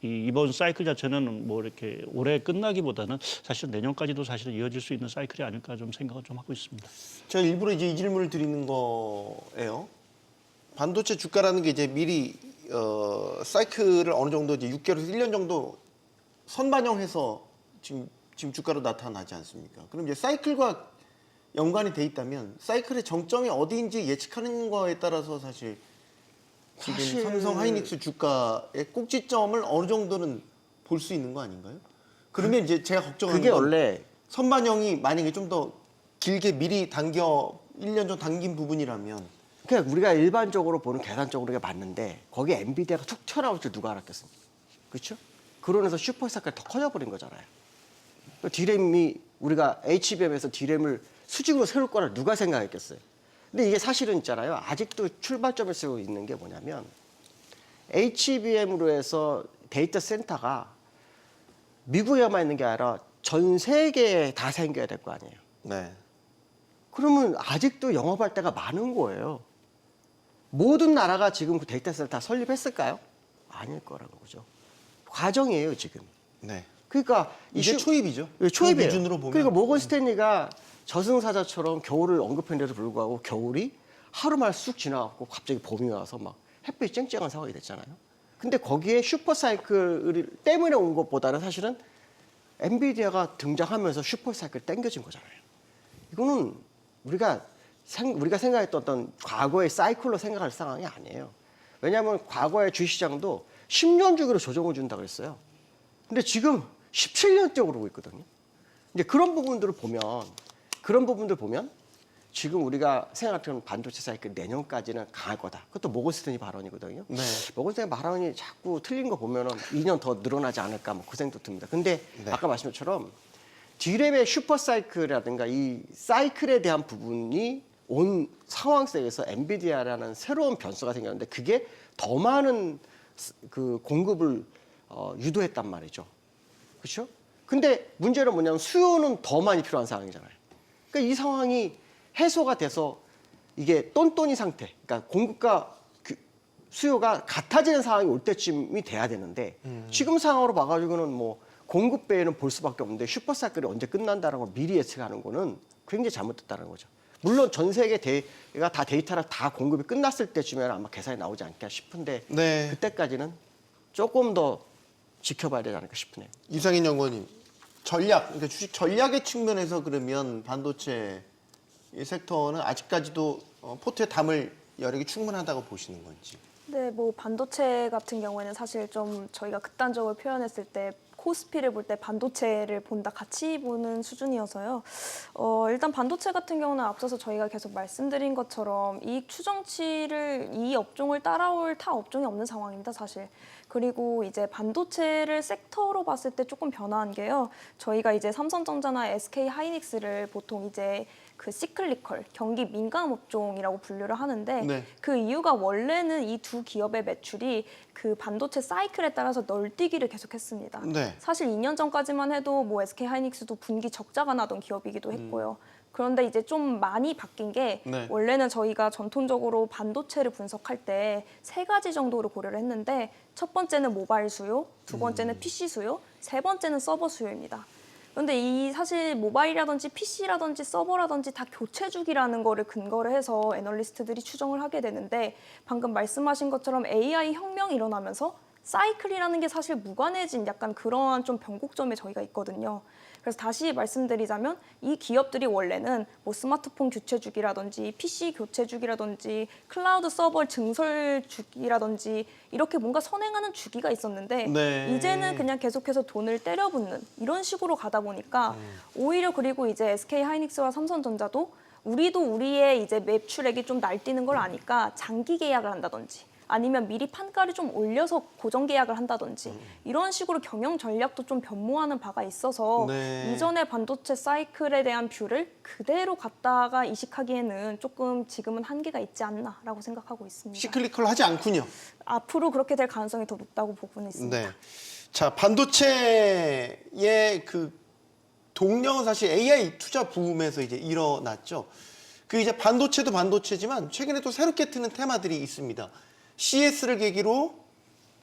이번 사이클 자체는 뭐 이렇게 올해 끝나기보다는 사실은 내년까지도 사실은 이어질 수 있는 사이클이 아닐까 좀 생각을 좀 하고 있습니다. 제가 일부러 이제 이 질문을 드리는 거예요. 반도체 주가라는 게 이제 미리 사이클을 어느 정도 이제 6개월에서 1년 정도 선반영해서 지금 주가로 나타나지 않습니까? 그럼 이제 사이클과 연관이 돼 있다면 사이클의 정점이 어디인지 예측하는 거에 따라서 사실 지금 삼성 하이닉스 주가의 꼭지점을 어느 정도는 볼 수 있는 거 아닌가요? 그러면 이제 제가 걱정하는 그게 건 원래 선반영이 만약에 좀 더 길게 미리 1년 전 당긴 부분이라면 그냥 우리가 일반적으로 보는 계산적으로 이게 맞는데 거기에 엔비디아가 툭 튀어나올 줄 누가 알았겠습니까? 그렇죠? 그러면서 슈퍼사이클이 더 커져버린 거잖아요. 디램이 우리가 HBM에서 디램을 수직으로 세울 거라 누가 생각했겠어요? 근데 이게 사실은 있잖아요. 아직도 출발점을 쓰고 있는 게 뭐냐면 HBM으로 해서 데이터 센터가 미국에만 있는 게 아니라 전 세계에 다 생겨야 될 거 아니에요. 네. 그러면 아직도 영업할 때가 많은 거예요. 모든 나라가 지금 그 데이터 센터 다 설립했을까요? 아닐 거라는 거죠. 과정이에요, 지금. 네. 그러니까 이제 초입이죠. 예, 초입이에요. 그 기준으로 보면. 그러니까 모건 스탠리가 저승사자처럼 겨울을 언급했는데도 불구하고 겨울이 하루만 쑥 지나갔고 갑자기 봄이 와서 막 햇빛이 쨍쨍한 상황이 됐잖아요. 근데 거기에 슈퍼사이클 때문에 온 것보다는 사실은 엔비디아가 등장하면서 슈퍼사이클 땡겨진 거잖아요. 이거는 우리가 생각했던 어떤 과거의 사이클로 생각할 상황이 아니에요. 왜냐하면 과거의 주식시장도 10년 주기로 조정을 준다고 그랬어요. 근데 지금 17년째 오르고 있거든요. 이제 그런 부분들을 보면 지금 우리가 생각하는 반도체 사이클 내년까지는 강할 거다. 그것도 모건 스탠리 발언이거든요. 네. 모건 스탠리 발언이 자꾸 틀린 거 보면은 2년 더 늘어나지 않을까 뭐 그 생각도 듭니다. 근데 네. 아까 말씀한 것처럼 디램의 슈퍼 사이클이라든가 이 사이클에 대한 부분이 온 상황 속에서 엔비디아라는 새로운 변수가 생겼는데 그게 더 많은 그 공급을 유도했단 말이죠. 그렇죠? 근데 문제는 뭐냐면 수요는 더 많이 필요한 상황이잖아요. 그러니까 이 상황이 해소가 돼서 이게 똔똔이 상태, 그러니까 공급과 수요가 같아지는 상황이 올 때쯤이 돼야 되는데 지금 상황으로 봐가지고는 뭐 공급 배에는 볼 수밖에 없는데 슈퍼사이클이 언제 끝난다는 걸 미리 예측하는 거는 굉장히 잘못됐다는 거죠. 물론 전 세계 대가 다 데이터를 다 공급이 끝났을 때쯤에는 아마 계산이 나오지 않을까 싶은데 네. 그때까지는 조금 더 지켜봐야 되지 않을까 싶네요. 유상인 연구원님, 전략, 그러니까 주식 전략의 측면에서 그러면 반도체 이 섹터는 아직까지도 포트에 담을 여력이 충분하다고 보시는 건지. 네, 뭐 반도체 같은 경우에는 사실 좀 저희가 극단적으로 표현했을 때 코스피를 볼 때 반도체를 본다 같이 보는 수준이어서요. 일단 반도체 같은 경우는 앞서서 저희가 계속 말씀드린 것처럼 이익 추정치를 이 업종을 따라올 타 업종이 없는 상황입니다, 사실. 그리고 이제 반도체를 섹터로 봤을 때 조금 변화한 게요. 저희가 이제 삼성전자나 SK 하이닉스를 보통 이제 그 시클리컬 경기 민감 업종이라고 분류를 하는데 네. 그 이유가 원래는 이 두 기업의 매출이 그 반도체 사이클에 따라서 널뛰기를 계속했습니다. 네. 사실 2년 전까지만 해도 뭐 SK 하이닉스도 분기 적자가 나던 기업이기도 했고요. 그런데 이제 좀 많이 바뀐 게 네. 원래는 저희가 전통적으로 반도체를 분석할 때 세 가지 정도로 고려를 했는데 첫 번째는 모바일 수요, 두 번째는 PC 수요, 세 번째는 서버 수요입니다. 그런데 이 사실 모바일이라든지 PC라든지 서버라든지 다 교체 주기라는 거를 근거로 해서 애널리스트들이 추정을 하게 되는데 방금 말씀하신 것처럼 AI 혁명이 일어나면서 사이클이라는 게 사실 무관해진 약간 그러한 좀 변곡점에 저희가 있거든요. 그래서 다시 말씀드리자면 이 기업들이 원래는 뭐 스마트폰 교체 주기라든지 PC 교체 주기라든지 클라우드 서버 증설 주기라든지 이렇게 뭔가 선행하는 주기가 있었는데 네. 이제는 그냥 계속해서 돈을 때려붓는 이런 식으로 가다 보니까 오히려 그리고 이제 SK 하이닉스와 삼성전자도 우리도 우리의 이제 매출액이 좀 날뛰는 걸 아니까 장기 계약을 한다든지 아니면 미리 판가를 좀 올려서 고정 계약을 한다든지 이런 식으로 경영 전략도 좀 변모하는 바가 있어서 네. 이전의 반도체 사이클에 대한 뷰를 그대로 갖다가 이식하기에는 조금 지금은 한계가 있지 않나라고 생각하고 있습니다. 시클리컬 하지 않군요. 앞으로 그렇게 될 가능성이 더 높다고 보고는 있습니다. 네. 자, 반도체의 그 동력은 사실 AI 투자 부음에서 이제 일어났죠. 그 이제 반도체도 반도체지만 최근에 또 새롭게 트는 테마들이 있습니다. CS를 계기로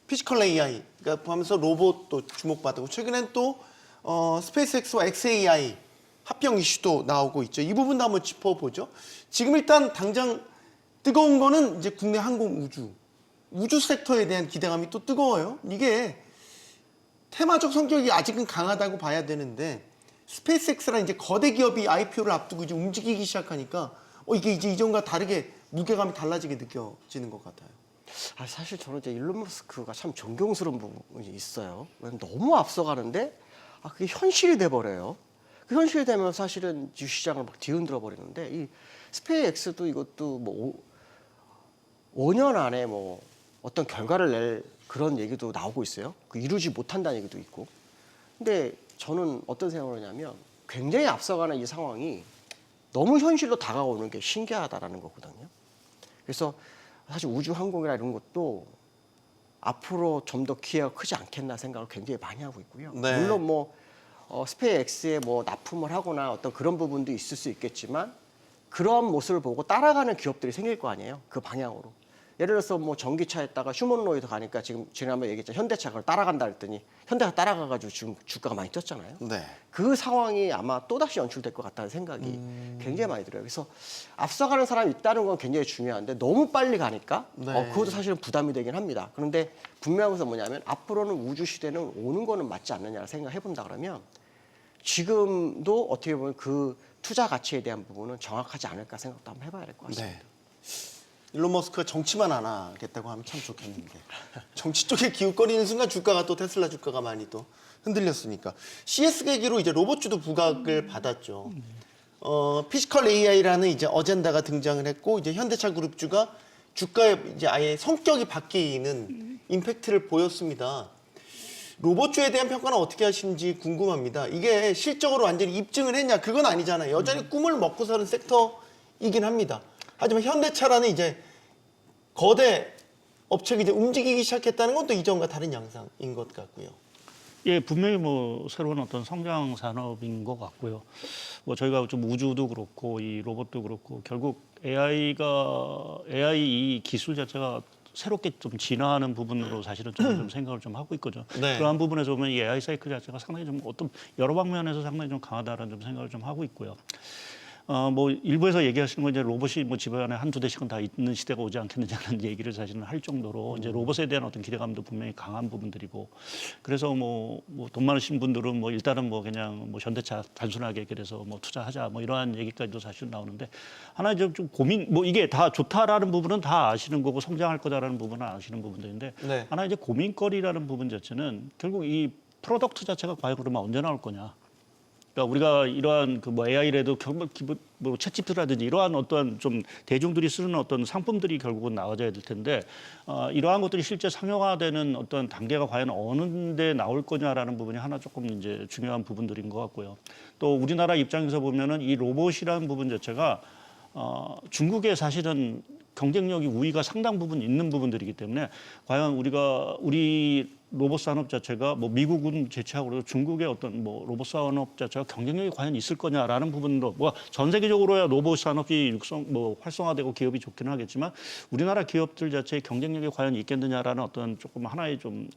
피지컬 AI, 그러니까 포함해서 로봇도 주목받고 최근엔 또 스페이스X와 XAI 합병 이슈도 나오고 있죠. 이 부분도 한번 짚어보죠. 지금 일단 당장 뜨거운 거는 이제 국내 항공 우주 섹터에 대한 기대감이 또 뜨거워요. 이게 테마적 성격이 아직은 강하다고 봐야 되는데 스페이스X라는 이제 거대 기업이 IPO를 앞두고 이제 움직이기 시작하니까 이게 이제 이전과 다르게 무게감이 달라지게 느껴지는 것 같아요. 사실 저는 이제 일론 머스크가 참 존경스러운 부분이 있어요. 너무 앞서가는데 그게 현실이 돼버려요. 그 현실이 되면 사실은 주시장을 막 뒤흔들어 버리는데 이 스페이스X도 이것도 뭐 5년 안에 뭐 어떤 결과를 낼 그런 얘기도 나오고 있어요. 그 이루지 못한다는 얘기도 있고. 근데 저는 어떤 생각을 하냐면 굉장히 앞서가는 이 상황이 너무 현실로 다가오는 게 신기하다라는 거거든요. 그래서 사실 우주항공이나 이런 것도 앞으로 좀 더 기회가 크지 않겠나 생각을 굉장히 많이 하고 있고요. 네. 물론 뭐 스페이스X에 뭐 납품을 하거나 어떤 그런 부분도 있을 수 있겠지만 그런 모습을 보고 따라가는 기업들이 생길 거 아니에요. 그 방향으로. 예를 들어서 뭐 전기차에다가 휴머노이드 가니까 지금 지난번에 얘기했잖아요. 현대차 그걸 따라간다 했더니 현대가 따라가가지고 지금 주가가 많이 뛰었잖아요. 네. 그 상황이 아마 또다시 연출될 것 같다는 생각이 굉장히 많이 들어요. 그래서 앞서가는 사람이 있다는 건 굉장히 중요한데 너무 빨리 가니까 네. 그것도 사실은 부담이 되긴 합니다. 그런데 분명한 것은 뭐냐면 앞으로는 우주 시대는 오는 거는 맞지 않느냐를 생각해 본다 그러면 지금도 어떻게 보면 그 투자 가치에 대한 부분은 정확하지 않을까 생각도 한번 해봐야 될 것 같습니다. 네. 일론 머스크가 정치만 안 하겠다고 하면 참 좋겠는데 정치 쪽에 기웃거리는 순간 주가가 또 테슬라 주가가 많이 또 흔들렸으니까 CS 계기로 이제 로봇주도 부각을 받았죠. 피지컬 AI라는 이제 어젠다가 등장을 했고 이제 현대차 그룹주가 주가에 이제 아예 성격이 바뀌는 임팩트를 보였습니다. 로봇주에 대한 평가는 어떻게 하시는지 궁금합니다. 이게 실적으로 완전히 입증을 했냐? 그건 아니잖아요. 여전히 꿈을 먹고 사는 섹터이긴 합니다. 하지만 현대차라는 이제 거대 업체가 이제 움직이기 시작했다는 건 또 이전과 다른 양상인 것 같고요. 예, 분명히 뭐 새로운 어떤 성장 산업인 것 같고요. 뭐 저희가 좀 우주도 그렇고 이 로봇도 그렇고 결국 AI 이 기술 자체가 새롭게 좀 진화하는 부분으로 사실은 좀 생각을 좀 하고 있거든요. 네. 그러한 부분에서 보면 이 AI 사이클 자체가 상당히 좀 어떤 여러 방면에서 상당히 좀 강하다라는 좀 생각을 좀 하고 있고요. 뭐 일부에서 얘기하시는 건 이제 로봇이 뭐 집안에 한두 대씩은 다 있는 시대가 오지 않겠느냐는 얘기를 사실은 할 정도로 이제 로봇에 대한 어떤 기대감도 분명히 강한 부분들이고 그래서 뭐 돈 많으신 분들은 뭐 일단은 뭐 그냥 뭐 현대차 단순하게 그래서 뭐 투자하자 뭐 이러한 얘기까지도 사실 나오는데 하나 이제 좀 고민 뭐 이게 다 좋다라는 부분은 다 아시는 거고 성장할 거다라는 부분은 아시는 부분들인데 네. 하나 이제 고민거리라는 부분 자체는 결국 이 프로덕트 자체가 과연 그러면 언제 나올 거냐. 그러니까 우리가 이러한 그 뭐 AI라도 결국 기본 뭐 챗GPT라든지 이러한 어떤 좀 대중들이 쓰는 어떤 상품들이 결국은 나와줘야 될 텐데 이러한 것들이 실제 상용화되는 어떤 단계가 과연 어느 데 나올 거냐라는 부분이 하나 조금 이제 중요한 부분들인 것 같고요. 또 우리나라 입장에서 보면은 이 로봇이라는 부분 자체가 중국에 사실은 경쟁력이 우위가 상당 부분 있는 부분들이기 때문에 과연 우리 로봇 산업 자체가 뭐 미국은 제치하고 중국의 어떤 뭐 로봇 산업 자체가 경쟁력이 과연 있을 거냐라는 부분도 뭐 전 세계적으로야 로봇 산업이 활성화되고 기업이 좋기는 하겠지만 우리나라 기업들 자체의 경쟁력이 과연 있겠느냐라는 어떤 조금 하나의 좀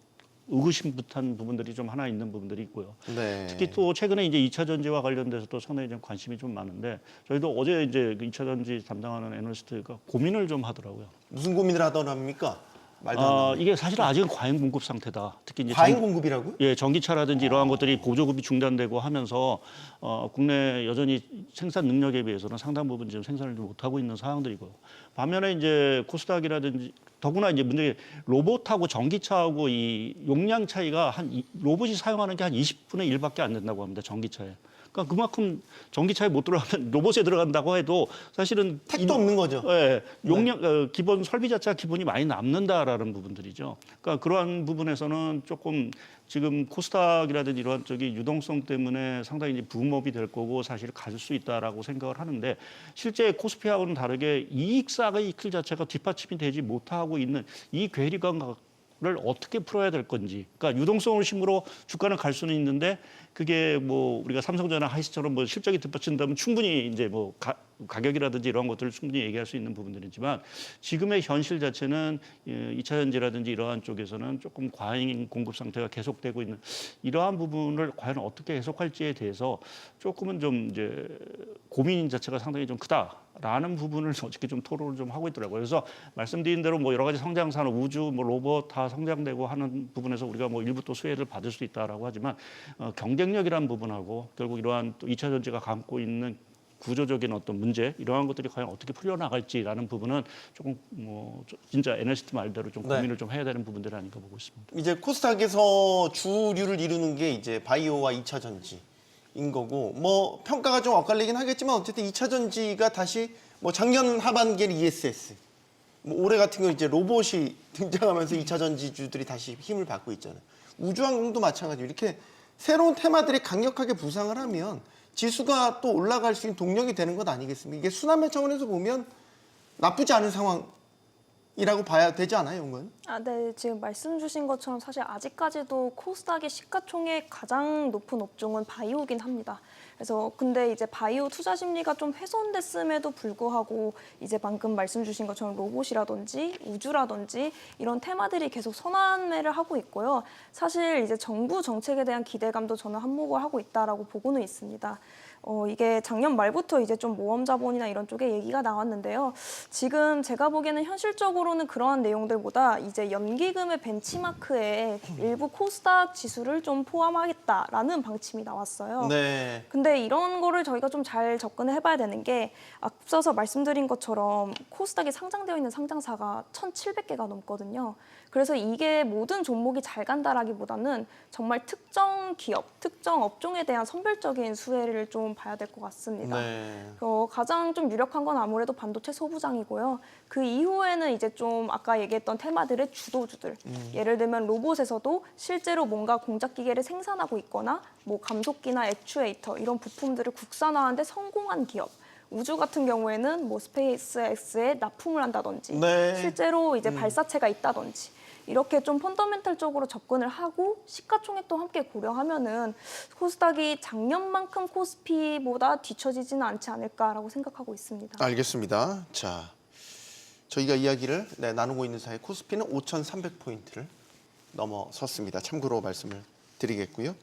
의구심부탄 부분들이 좀 하나 있는 부분들이 있고요. 네. 특히 또 최근에 이제 2차 전지와 관련돼서 또 상당히 좀 관심이 좀 많은데 저희도 어제 이제 그 2차 전지 담당하는 애널리스트가 고민을 좀 하더라고요. 무슨 고민을 하더랍니까? 말도 안 나오는. 이게 사실 아직은 과잉 공급 상태다. 특히 이제 과잉 공급이라고요? 예, 전기차라든지 이러한 것들이 보조급이 중단되고 하면서 국내 여전히 생산 능력에 비해서는 상당 부분 지금 생산을 못 하고 있는 상황들이고요. 반면에 이제 코스닥이라든지 더구나 이제 문제 로봇하고 전기차하고 이 용량 차이가 로봇이 사용하는 게 한 20분의 1밖에 안 된다고 합니다. 전기차에. 그러니까 그만큼 전기차에 못 들어가면 로봇에 들어간다고 해도 사실은 택도 없는 거죠. 예, 용량 기본 설비 자체가 기본이 많이 남는다라는 부분들이죠. 그러니까 그러한 부분에서는 조금 지금 코스닥이라든지 이러한 쪽이 유동성 때문에 상당히 이제 붐업이 될 거고 사실 갈 수 있다라고 생각을 하는데 실제 코스피하고는 다르게 이익사의 길 자체가 뒷받침이 되지 못하고 있는 이 괴리감을 어떻게 풀어야 될 건지. 그러니까 유동성을 힘으로 주가는 갈 수는 있는데 그게 뭐 우리가 삼성전자 하이스처럼 뭐 실적이 뒷받친다면 충분히 이제 뭐 가격이라든지 이런 것들을 충분히 얘기할 수 있는 부분들이지만 지금의 현실 자체는 2차 전지라든지 이러한 쪽에서는 조금 과잉 공급 상태가 계속되고 있는 이러한 부분을 과연 어떻게 해석할지에 대해서 조금은 좀 이제 고민 자체가 상당히 좀 크다라는 부분을 어저께 좀 토론을 좀 하고 있더라고요. 그래서 말씀드린 대로 뭐 여러 가지 성장 산업, 우주, 뭐 로봇 다 성장되고 하는 부분에서 우리가 뭐 일부 또 수혜를 받을 수 있다라고 하지만 경쟁력이라는 부분하고 결국 이러한 또 2차 전지가 갖고 있는 구조적인 어떤 문제 이러한 것들이 과연 어떻게 풀려나갈지라는 부분은 조금 뭐 진짜 애널리스트 말대로 좀 고민을 좀 해야 되는 부분들이 아닌가 보고 있습니다. 이제 코스닥에서 주류를 이루는 게 이제 바이오와 2차 전지인 거고 뭐 평가가 좀 엇갈리긴 하겠지만 어쨌든 2차 전지가 다시 뭐 작년 하반기에는 ESS 뭐 올해 같은 경우 이제 로봇이 등장하면서 2차 전지주들이 다시 힘을 받고 있잖아요. 우주항공도 마찬가지로 이렇게 새로운 테마들이 강력하게 부상을 하면 지수가 또 올라갈 수 있는 동력이 되는 것 아니겠습니까? 이게 순환매 차원에서 보면 나쁘지 않은 상황이라고 봐야 되지 않아요, 이건? 네. 지금 말씀 주신 것처럼 사실 아직까지도 코스닥의 시가총액 가장 높은 업종은 바이오긴 합니다. 그래서 근데 이제 바이오 투자 심리가 좀 훼손됐음에도 불구하고 이제 방금 말씀 주신 것처럼 로봇이라든지 우주라든지 이런 테마들이 계속 선환매를 하고 있고요. 사실 이제 정부 정책에 대한 기대감도 저는 한몫을 하고 있다라고 보고는 있습니다. 이게 작년 말부터 이제 좀 모험 자본이나 이런 쪽에 얘기가 나왔는데요. 지금 제가 보기에는 현실적으로는 그러한 내용들보다 이제 연기금의 벤치마크에 일부 코스닥 지수를 좀 포함하겠다라는 방침이 나왔어요. 네. 근데 이런 거를 저희가 좀 잘 접근을 해봐야 되는 게 앞서서 말씀드린 것처럼 코스닥에 상장되어 있는 상장사가 1,700개가 넘거든요. 그래서 이게 모든 종목이 잘 간다라기보다는 정말 특정 기업, 특정 업종에 대한 선별적인 수혜를 좀 봐야 될 것 같습니다. 네. 가장 좀 유력한 건 아무래도 반도체 소부장이고요. 그 이후에는 이제 좀 아까 얘기했던 테마들의 주도주들. 예를 들면 로봇에서도 실제로 뭔가 공작 기계를 생산하고 있거나 뭐 감속기나 액추에이터 이런 부품들을 국산화하는데 성공한 기업. 우주 같은 경우에는 뭐 스페이스X에 납품을 한다든지 네. 실제로 이제 발사체가 있다든지 이렇게 좀 펀더멘탈적으로 접근을 하고 시가총액도 함께 고려하면은 코스닥이 작년만큼 코스피보다 뒤처지지는 않지 않을까라고 생각하고 있습니다. 알겠습니다. 자, 저희가 이야기를 나누고 있는 사이 코스피는 5,300포인트를 넘어섰습니다. 참고로 말씀을 드리겠고요.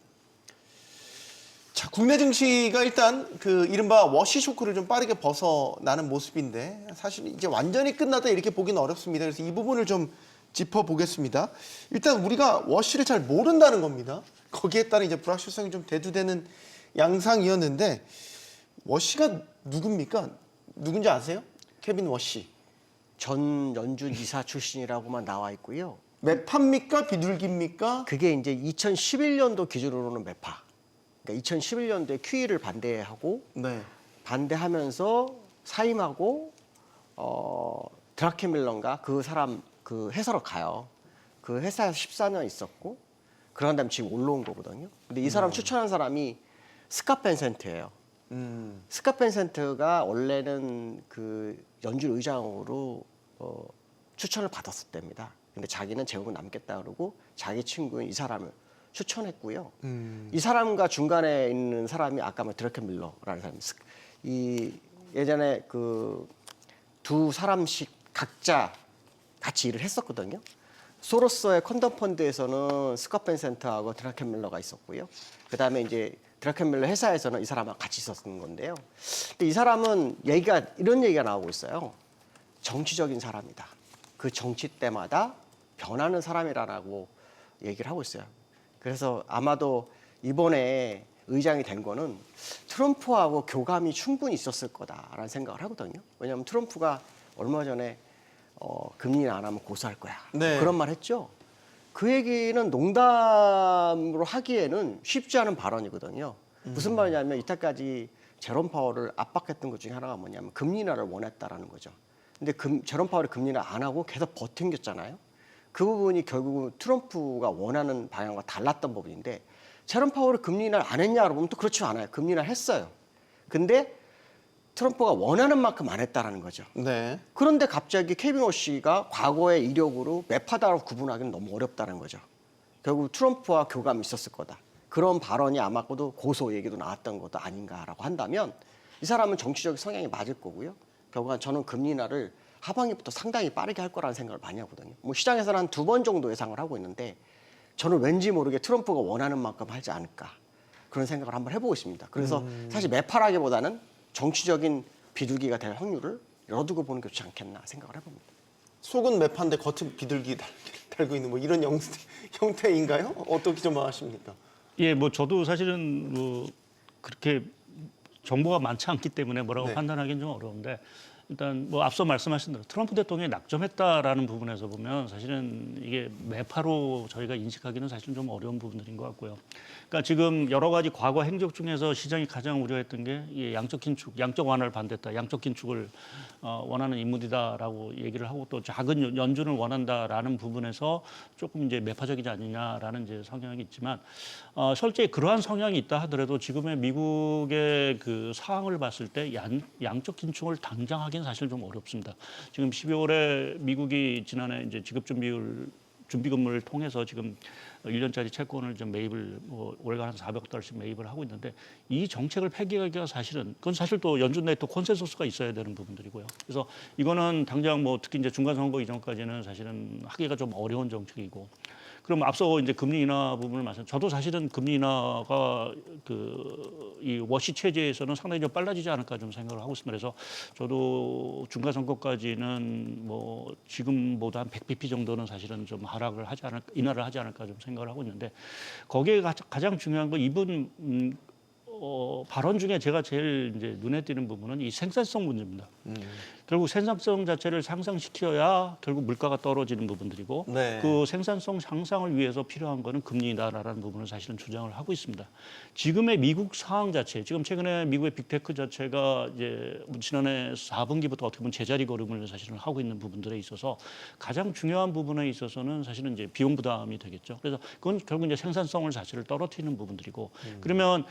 자, 국내 증시가 일단 그 이른바 워시 쇼크를 좀 빠르게 벗어나는 모습인데 사실 이제 완전히 끝났다 이렇게 보기는 어렵습니다. 그래서 이 부분을 좀 짚어보겠습니다. 일단 우리가 워시를 잘 모른다는 겁니다. 거기에 따른 이제 불확실성이 좀 대두되는 양상이었는데 워시가 누굽니까? 누군지 아세요? 케빈 워시. 전 연준 이사 출신이라고만 나와 있고요. 매파입니까? 비둘기입니까? 그게 이제 2011년도 기준으로는 매파. 그러니까 2011년도에 QE를 반대하고 네. 반대하면서 사임하고 드라켄밀러인가 그 사람 그 회사로 가요. 그 회사에서 14년 있었고 그런 다음에 지금 올라온 거거든요. 근데 이 사람 추천한 사람이 스캇 벤센트예요. 스캇 벤센트가 원래는 그 연준 의장으로 추천을 받았었답니다. 근데 자기는 재우고 남겠다 그러고 자기 친구인 이 사람을 추천했고요. 이 사람과 중간에 있는 사람이 아까 말 드라켄밀러라는 사람이 이 예전에 그 두 사람씩 각자 같이 일을 했었거든요. 소로스의 콘덤 펀드에서는 스캇 벤센트하고 드라켄밀러가 있었고요. 그다음에 이제 드라켄밀러 회사에서는 이 사람하고 같이 있었던 건데요. 근데 이 사람은 이런 얘기가 나오고 있어요. 정치적인 사람이다. 그 정치 때마다 변하는 사람이라고 얘기를 하고 있어요. 그래서 아마도 이번에 의장이 된 거는 트럼프하고 교감이 충분히 있었을 거다라는 생각을 하거든요. 왜냐하면 트럼프가 얼마 전에 금리 안 하면 고소할 거야. 네. 그런 말 했죠. 그 얘기는 농담으로 하기에는 쉽지 않은 발언이거든요. 무슨 말이냐면 이때까지 제롬 파월을 압박했던 것 중에 하나가 뭐냐면 금리 인하를 원했다라는 거죠. 근데 제롬 파월이 금리 인하 안 하고 계속 버틴겼잖아요. 그 부분이 결국은 트럼프가 원하는 방향과 달랐던 부분인데 제롬 파월이 금리 인하를 안 했냐고 보면 또 그렇지 않아요. 금리 인하를 했어요. 근데 트럼프가 원하는 만큼 안 했다라는 거죠. 네. 그런데 갑자기 케빈 워시가 과거의 이력으로 매파다라고 구분하기는 너무 어렵다는 거죠. 결국 트럼프와 교감이 있었을 거다. 그런 발언이 아마도 고소 얘기도 나왔던 것도 아닌가라고 한다면 이 사람은 정치적 성향이 맞을 거고요. 결국은 저는 금리 인하를 하반기부터 상당히 빠르게 할 거라는 생각을 많이 하거든요. 뭐 시장에서는 한 2번 정도 예상을 하고 있는데 저는 왠지 모르게 트럼프가 원하는 만큼 하지 않을까 그런 생각을 한번 해보고 있습니다. 그래서 사실 매파라기보다는 정치적인 비둘기가 될 확률을 열어두고 보는 게 좋지 않겠나 생각을 해봅니다. 속은 매파인데 겉은 비둘기 달고 있는 뭐 이런 형태인가요? 어떻게 좀 아십니까? 예, 뭐 저도 사실은 뭐 그렇게 정보가 많지 않기 때문에 뭐라고 네. 판단하기는 좀 어려운데 일단 뭐 앞서 말씀하신 대로 트럼프 대통령이 낙점했다라는 부분에서 보면 사실은 이게 매파로 저희가 인식하기는 사실 좀 어려운 부분들인 것 같고요. 그러니까 지금 여러 가지 과거 행적 중에서 시장이 가장 우려했던 게 이 양적 긴축, 양적 완화를 반대했다, 양적 긴축을 원하는 인물이다라고 얘기를 하고 또 작은 연준을 원한다라는 부분에서 조금 이제 매파적이지 않느냐라는 이제 성향이 있지만 실제 그러한 성향이 있다 하더라도 지금의 미국의 그 상황을 봤을 때 양적 긴축을 당장 하기는 사실 좀 어렵습니다. 지금 12월에 미국이 지난해 이제 준비금을 통해서 지금 1년짜리 채권을 좀 매입을 월간 한 400달러씩 매입을 하고 있는데 이 정책을 폐기하기가 사실은 그건 사실 또 연준 내에 또 콘센서스가 있어야 되는 부분들이고요. 그래서 이거는 당장 뭐 특히 이제 중간 선거 이전까지는 사실은 하기가 좀 어려운 정책이고. 그럼 앞서 이제 금리 인하 부분을 말씀. 저도 사실은 금리 인하가 이 워시 체제에서는 상당히 좀 빨라지지 않을까 좀 생각을 하고 있습니다. 그래서 저도 중간 선거까지는 뭐 지금보다 한 100bp 정도는 사실은 좀 인하를 하지 않을까 좀 생각을 하고 있는데 거기에 가장 중요한 건 이분 발언 중에 제가 제일 이제 눈에 띄는 부분은 이 생산성 문제입니다. 결국 생산성 자체를 상승시켜야 결국 물가가 떨어지는 부분들이고 네. 그 생산성 향상을 위해서 필요한 거는 금리 인하라는 부분을 사실은 주장을 하고 있습니다. 지금의 미국 상황 자체, 지금 최근에 미국의 빅테크 자체가 이제 지난해 4분기부터 어떻게 보면 제자리 걸음을 사실은 하고 있는 부분들에 있어서 가장 중요한 부분에 있어서는 사실은 이제 비용 부담이 되겠죠. 그래서 그건 결국 이제 생산성을 자체를 떨어뜨리는 부분들이고 그러면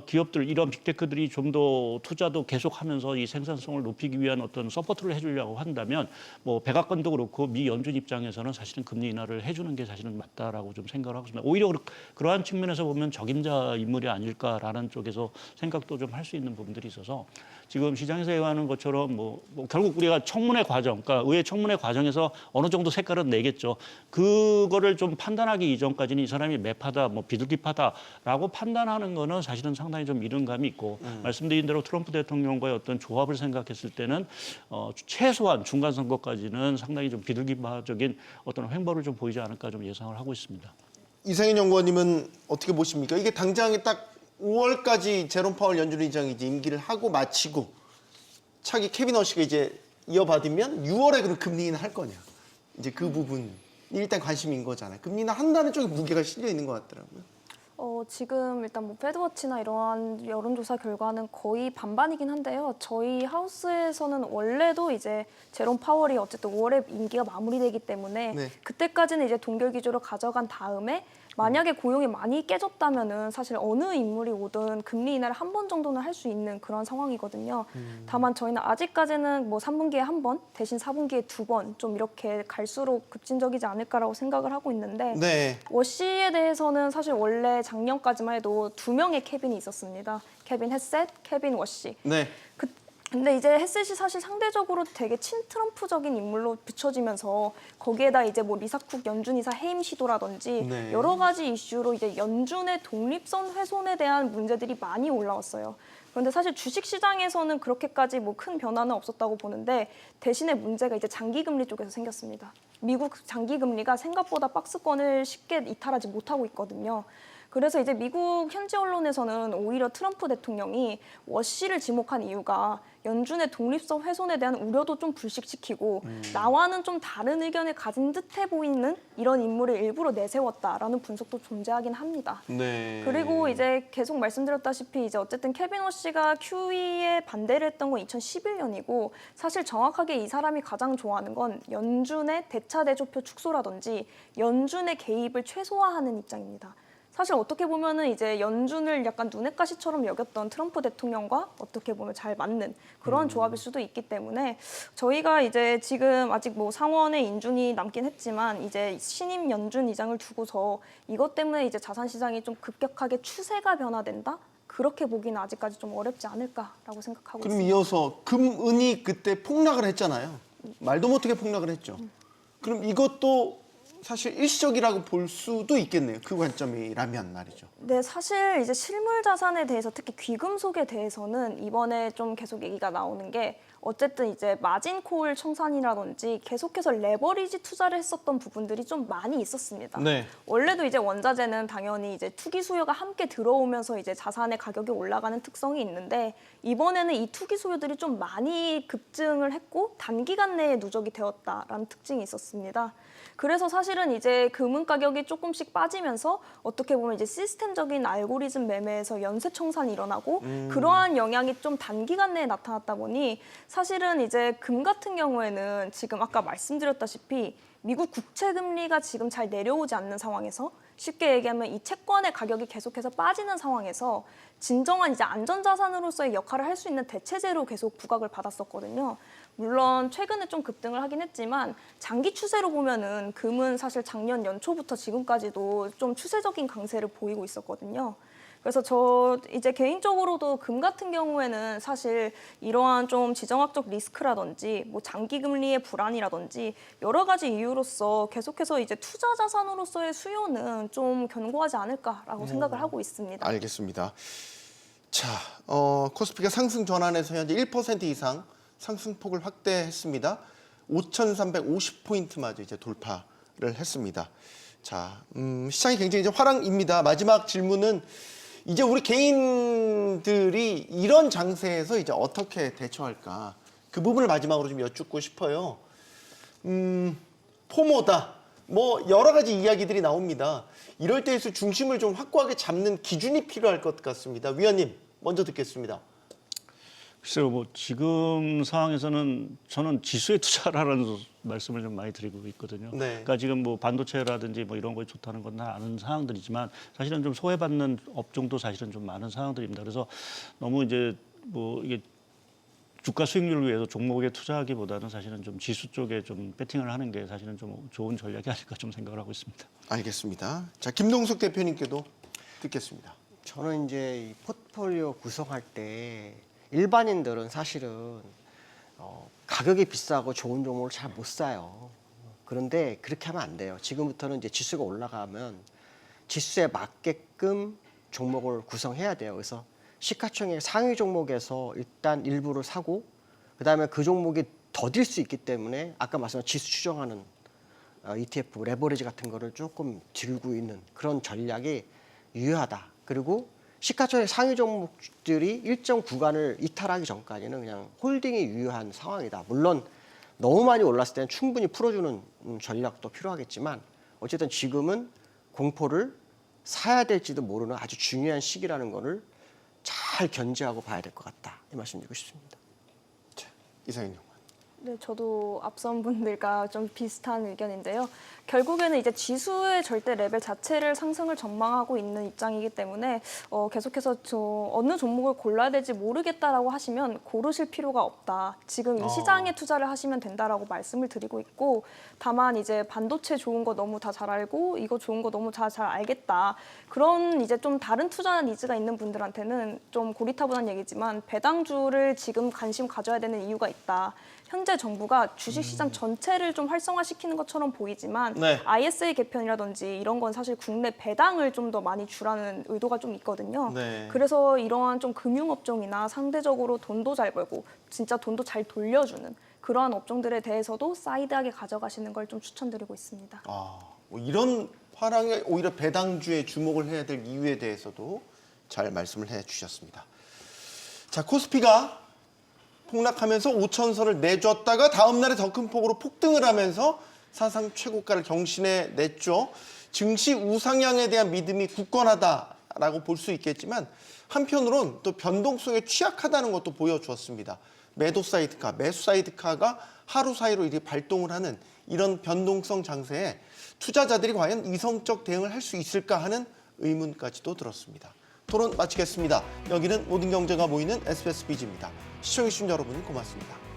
기업들 이런 빅테크들이 좀 더 투자도 계속하면서 이 생산성을 높이기 위한 어떤 어떤 서포트를 해주려고 한다면 뭐 백악관도 그렇고 미 연준 입장에서는 사실은 금리 인하를 해주는 게 사실은 맞다라고 좀 생각을 하고 있습니다. 오히려 그러한 측면에서 보면 적임자 인물이 아닐까라는 쪽에서 생각도 좀 할 수 있는 부분들이 있어서 지금 시장에서 예고하는 것처럼 뭐 결국 우리가 청문회 과정, 그러니까 의회 청문회 과정에서 어느 정도 색깔은 내겠죠. 그거를 좀 판단하기 이전까지는 이 사람이 매파다, 뭐 비둘기파다라고 판단하는 거는 사실은 상당히 좀 이른 감이 있고 말씀드린 대로 트럼프 대통령과의 어떤 조합을 생각했을 때는 최소한 중간 선거까지는 상당히 좀 비둘기파적인 어떤 횡보를 좀 보이지 않을까 좀 예상을 하고 있습니다. 이상인 연구원님은 어떻게 보십니까? 이게 당장에 딱 5월까지 제롬 파월 연준 의장이 이제 임기를 하고 마치고 차기 케빈 워시가 이제 이어받으면 6월에 그럼 금리 인하 할 거냐? 이제 그 부분 일단 관심인 거잖아요. 금리 인하 한다는 쪽에 무게가 실려 있는 것 같더라고요. 지금 일단 뭐 패드워치나 이러한 여론조사 결과는 거의 반반이긴 한데요. 저희 하우스에서는 원래도 이제 제롬 파월이 어쨌든 5월에 임기가 마무리되기 때문에 네. 그때까지는 이제 동결 기조로 가져간 다음에 만약에 고용이 많이 깨졌다면은 사실 어느 인물이 오든 금리 인하를 한 번 정도는 할 수 있는 그런 상황이거든요. 다만 저희는 아직까지는 뭐 3분기에 한 번, 대신 4분기에 2번 좀 이렇게 갈수록 급진적이지 않을까라고 생각을 하고 있는데 네. 워시에 대해서는 사실 원래 작년까지만 해도 2명의 케빈이 있었습니다. 케빈 햇셋, 케빈 워시. 네. 근데 이제 햇셋이 사실 상대적으로 되게 친트럼프적인 인물로 비춰지면서 거기에다 이제 뭐 리사쿡 연준이사 해임 시도라든지 네. 여러 가지 이슈로 이제 연준의 독립성 훼손에 대한 문제들이 많이 올라왔어요. 그런데 사실 주식시장에서는 그렇게까지 뭐 큰 변화는 없었다고 보는데 대신에 문제가 이제 장기금리 쪽에서 생겼습니다. 미국 장기금리가 생각보다 박스권을 쉽게 이탈하지 못하고 있거든요. 그래서 이제 미국 현지 언론에서는 오히려 트럼프 대통령이 워시를 지목한 이유가 연준의 독립성 훼손에 대한 우려도 좀 불식시키고 나와는 좀 다른 의견을 가진 듯해 보이는 이런 인물을 일부러 내세웠다라는 분석도 존재하긴 합니다. 네. 그리고 이제 계속 말씀드렸다시피 이제 어쨌든 케빈 워시가 QE에 반대를 했던 건 2011년이고 사실 정확하게 이 사람이 가장 좋아하는 건 연준의 대차대조표 축소라든지 연준의 개입을 최소화하는 입장입니다. 사실 어떻게 보면은 이제 연준을 약간 눈엣 가시처럼 여겼던 트럼프 대통령과 어떻게 보면 잘 맞는 그런 조합일 수도 있기 때문에 저희가 이제 지금 아직 뭐 상원의 인준이 남긴 했지만 이제 신임 연준 의장을 두고서 이것 때문에 이제 자산 시장이 좀 급격하게 추세가 변화된다? 그렇게 보기는 아직까지 좀 어렵지 않을까라고 생각하고 그럼 있습니다. 이어서 금은이 그때 폭락을 했잖아요. 말도 못하게 폭락을 했죠. 그럼 이것도 사실 일시적이라고 볼 수도 있겠네요. 그 관점이라면 말이죠. 네, 사실 이제 실물 자산에 대해서 특히 귀금속에 대해서는 이번에 좀 계속 얘기가 나오는 게 어쨌든 이제 마진콜 청산이라든지 계속해서 레버리지 투자를 했었던 부분들이 좀 많이 있었습니다. 네. 원래도 이제 원자재는 당연히 이제 투기 수요가 함께 들어오면서 이제 자산의 가격이 올라가는 특성이 있는데 이번에는 이 투기 수요들이 좀 많이 급증을 했고 단기간 내에 누적이 되었다라는 특징이 있었습니다. 그래서 사실은 이제 금은 가격이 조금씩 빠지면서 어떻게 보면 이제 시스템적인 알고리즘 매매에서 연쇄 청산이 일어나고 그러한 영향이 좀 단기간 내에 나타났다 보니 사실은 이제 금 같은 경우에는 지금 아까 말씀드렸다시피 미국 국채 금리가 지금 잘 내려오지 않는 상황에서 쉽게 얘기하면 이 채권의 가격이 계속해서 빠지는 상황에서 진정한 이제 안전자산으로서의 역할을 할 수 있는 대체재로 계속 부각을 받았었거든요. 물론 최근에 좀 급등을 하긴 했지만 장기 추세로 보면은 금은 사실 작년 연초부터 지금까지도 좀 추세적인 강세를 보이고 있었거든요. 그래서 저 이제 개인적으로도 금 같은 경우에는 사실 이러한 좀 지정학적 리스크라든지 뭐 장기 금리의 불안이라든지 여러 가지 이유로서 계속해서 이제 투자 자산으로서의 수요는 좀 견고하지 않을까라고 생각을 하고 있습니다. 알겠습니다. 자, 코스피가 상승 전환에서 현재 1% 이상 상승폭을 확대했습니다. 5,350포인트마저 이제 돌파를 했습니다. 자, 시장이 굉장히 이제 화랑입니다. 마지막 질문은 이제 우리 개인들이 이런 장세에서 이제 어떻게 대처할까? 그 부분을 마지막으로 좀 여쭙고 싶어요. 포모다. 뭐 여러 가지 이야기들이 나옵니다. 이럴 때에서 중심을 좀 확고하게 잡는 기준이 필요할 것 같습니다. 위원님, 먼저 듣겠습니다. 글쎄요, 뭐 지금 상황에서는 저는 지수에 투자라는 말씀을 좀 많이 드리고 있거든요. 네. 그러니까 지금 뭐 반도체라든지 뭐 이런 거 좋다는 건 다 아는 사항들이지만 사실은 좀 소외받는 업종도 사실은 좀 많은 사항들입니다. 그래서 너무 이제 뭐 이게 주가 수익률을 위해서 종목에 투자하기보다는 사실은 좀 지수 쪽에 좀 배팅을 하는 게 사실은 좀 좋은 전략이 아닐까 좀 생각을 하고 있습니다. 알겠습니다. 자, 김동숙 대표님께도 듣겠습니다. 저는 이제 이 포트폴리오 구성할 때 일반인들은 사실은 가격이 비싸고 좋은 종목을 잘 못 사요. 그런데 그렇게 하면 안 돼요. 지금부터는 이제 지수가 올라가면 지수에 맞게끔 종목을 구성해야 돼요. 그래서 시가총액 상위 종목에서 일단 일부를 사고 그다음에 그 종목이 더딜 수 있기 때문에 아까 말씀한 지수 추정하는 ETF 레버리지 같은 거를 조금 들고 있는 그런 전략이 유효하다. 그리고 시가총액 상위 종목들이 일정 구간을 이탈하기 전까지는 그냥 홀딩이 유효한 상황이다. 물론 너무 많이 올랐을 때는 충분히 풀어주는 전략도 필요하겠지만 어쨌든 지금은 공포를 사야 될지도 모르는 아주 중요한 시기라는 거를 잘 견제하고 봐야 될 것 같다. 이 말씀 드리고 싶습니다. 자, 이상현 님. 네, 저도 앞선 분들과 좀 비슷한 의견인데요. 결국에는 이제 지수의 절대 레벨 자체를 상승을 전망하고 있는 입장이기 때문에 계속해서 어느 종목을 골라야 될지 모르겠다라고 하시면 고르실 필요가 없다. 지금 이 시장에 투자를 하시면 된다라고 말씀을 드리고 있고, 다만 이제 반도체 좋은 거 너무 다 잘 알고 이거 좋은 거 너무 잘 알겠다. 그런 이제 좀 다른 투자 니즈가 있는 분들한테는 좀 고리타분한 얘기지만 배당주를 지금 관심 가져야 되는 이유가 있다. 현재 정부가 주식시장 전체를 좀 활성화시키는 것처럼 보이지만 네. ISA 개편이라든지 이런 건 사실 국내 배당을 좀 더 많이 주라는 의도가 좀 있거든요. 네. 그래서 이러한 좀 금융업종이나 상대적으로 돈도 잘 벌고 진짜 돈도 잘 돌려주는 그러한 업종들에 대해서도 사이드하게 가져가시는 걸 좀 추천드리고 있습니다. 뭐 이런 화랑에 오히려 배당주에 주목을 해야 될 이유에 대해서도 잘 말씀을 해주셨습니다. 자, 코스피가 폭락하면서 5천선을 내줬다가 다음 날에 더 큰 폭으로 폭등을 하면서 사상 최고가를 경신해 냈죠. 증시 우상향에 대한 믿음이 굳건하다라고 볼 수 있겠지만 한편으론 또 변동성에 취약하다는 것도 보여주었습니다. 매도 사이드카, 매수 사이드카가 하루 사이로 이렇게 발동을 하는 이런 변동성 장세에 투자자들이 과연 이성적 대응을 할 수 있을까 하는 의문까지도 들었습니다. 토론 마치겠습니다. 여기는 모든 경제가 모이는 SBS 비즈입니다. 시청해주신 여러분 고맙습니다.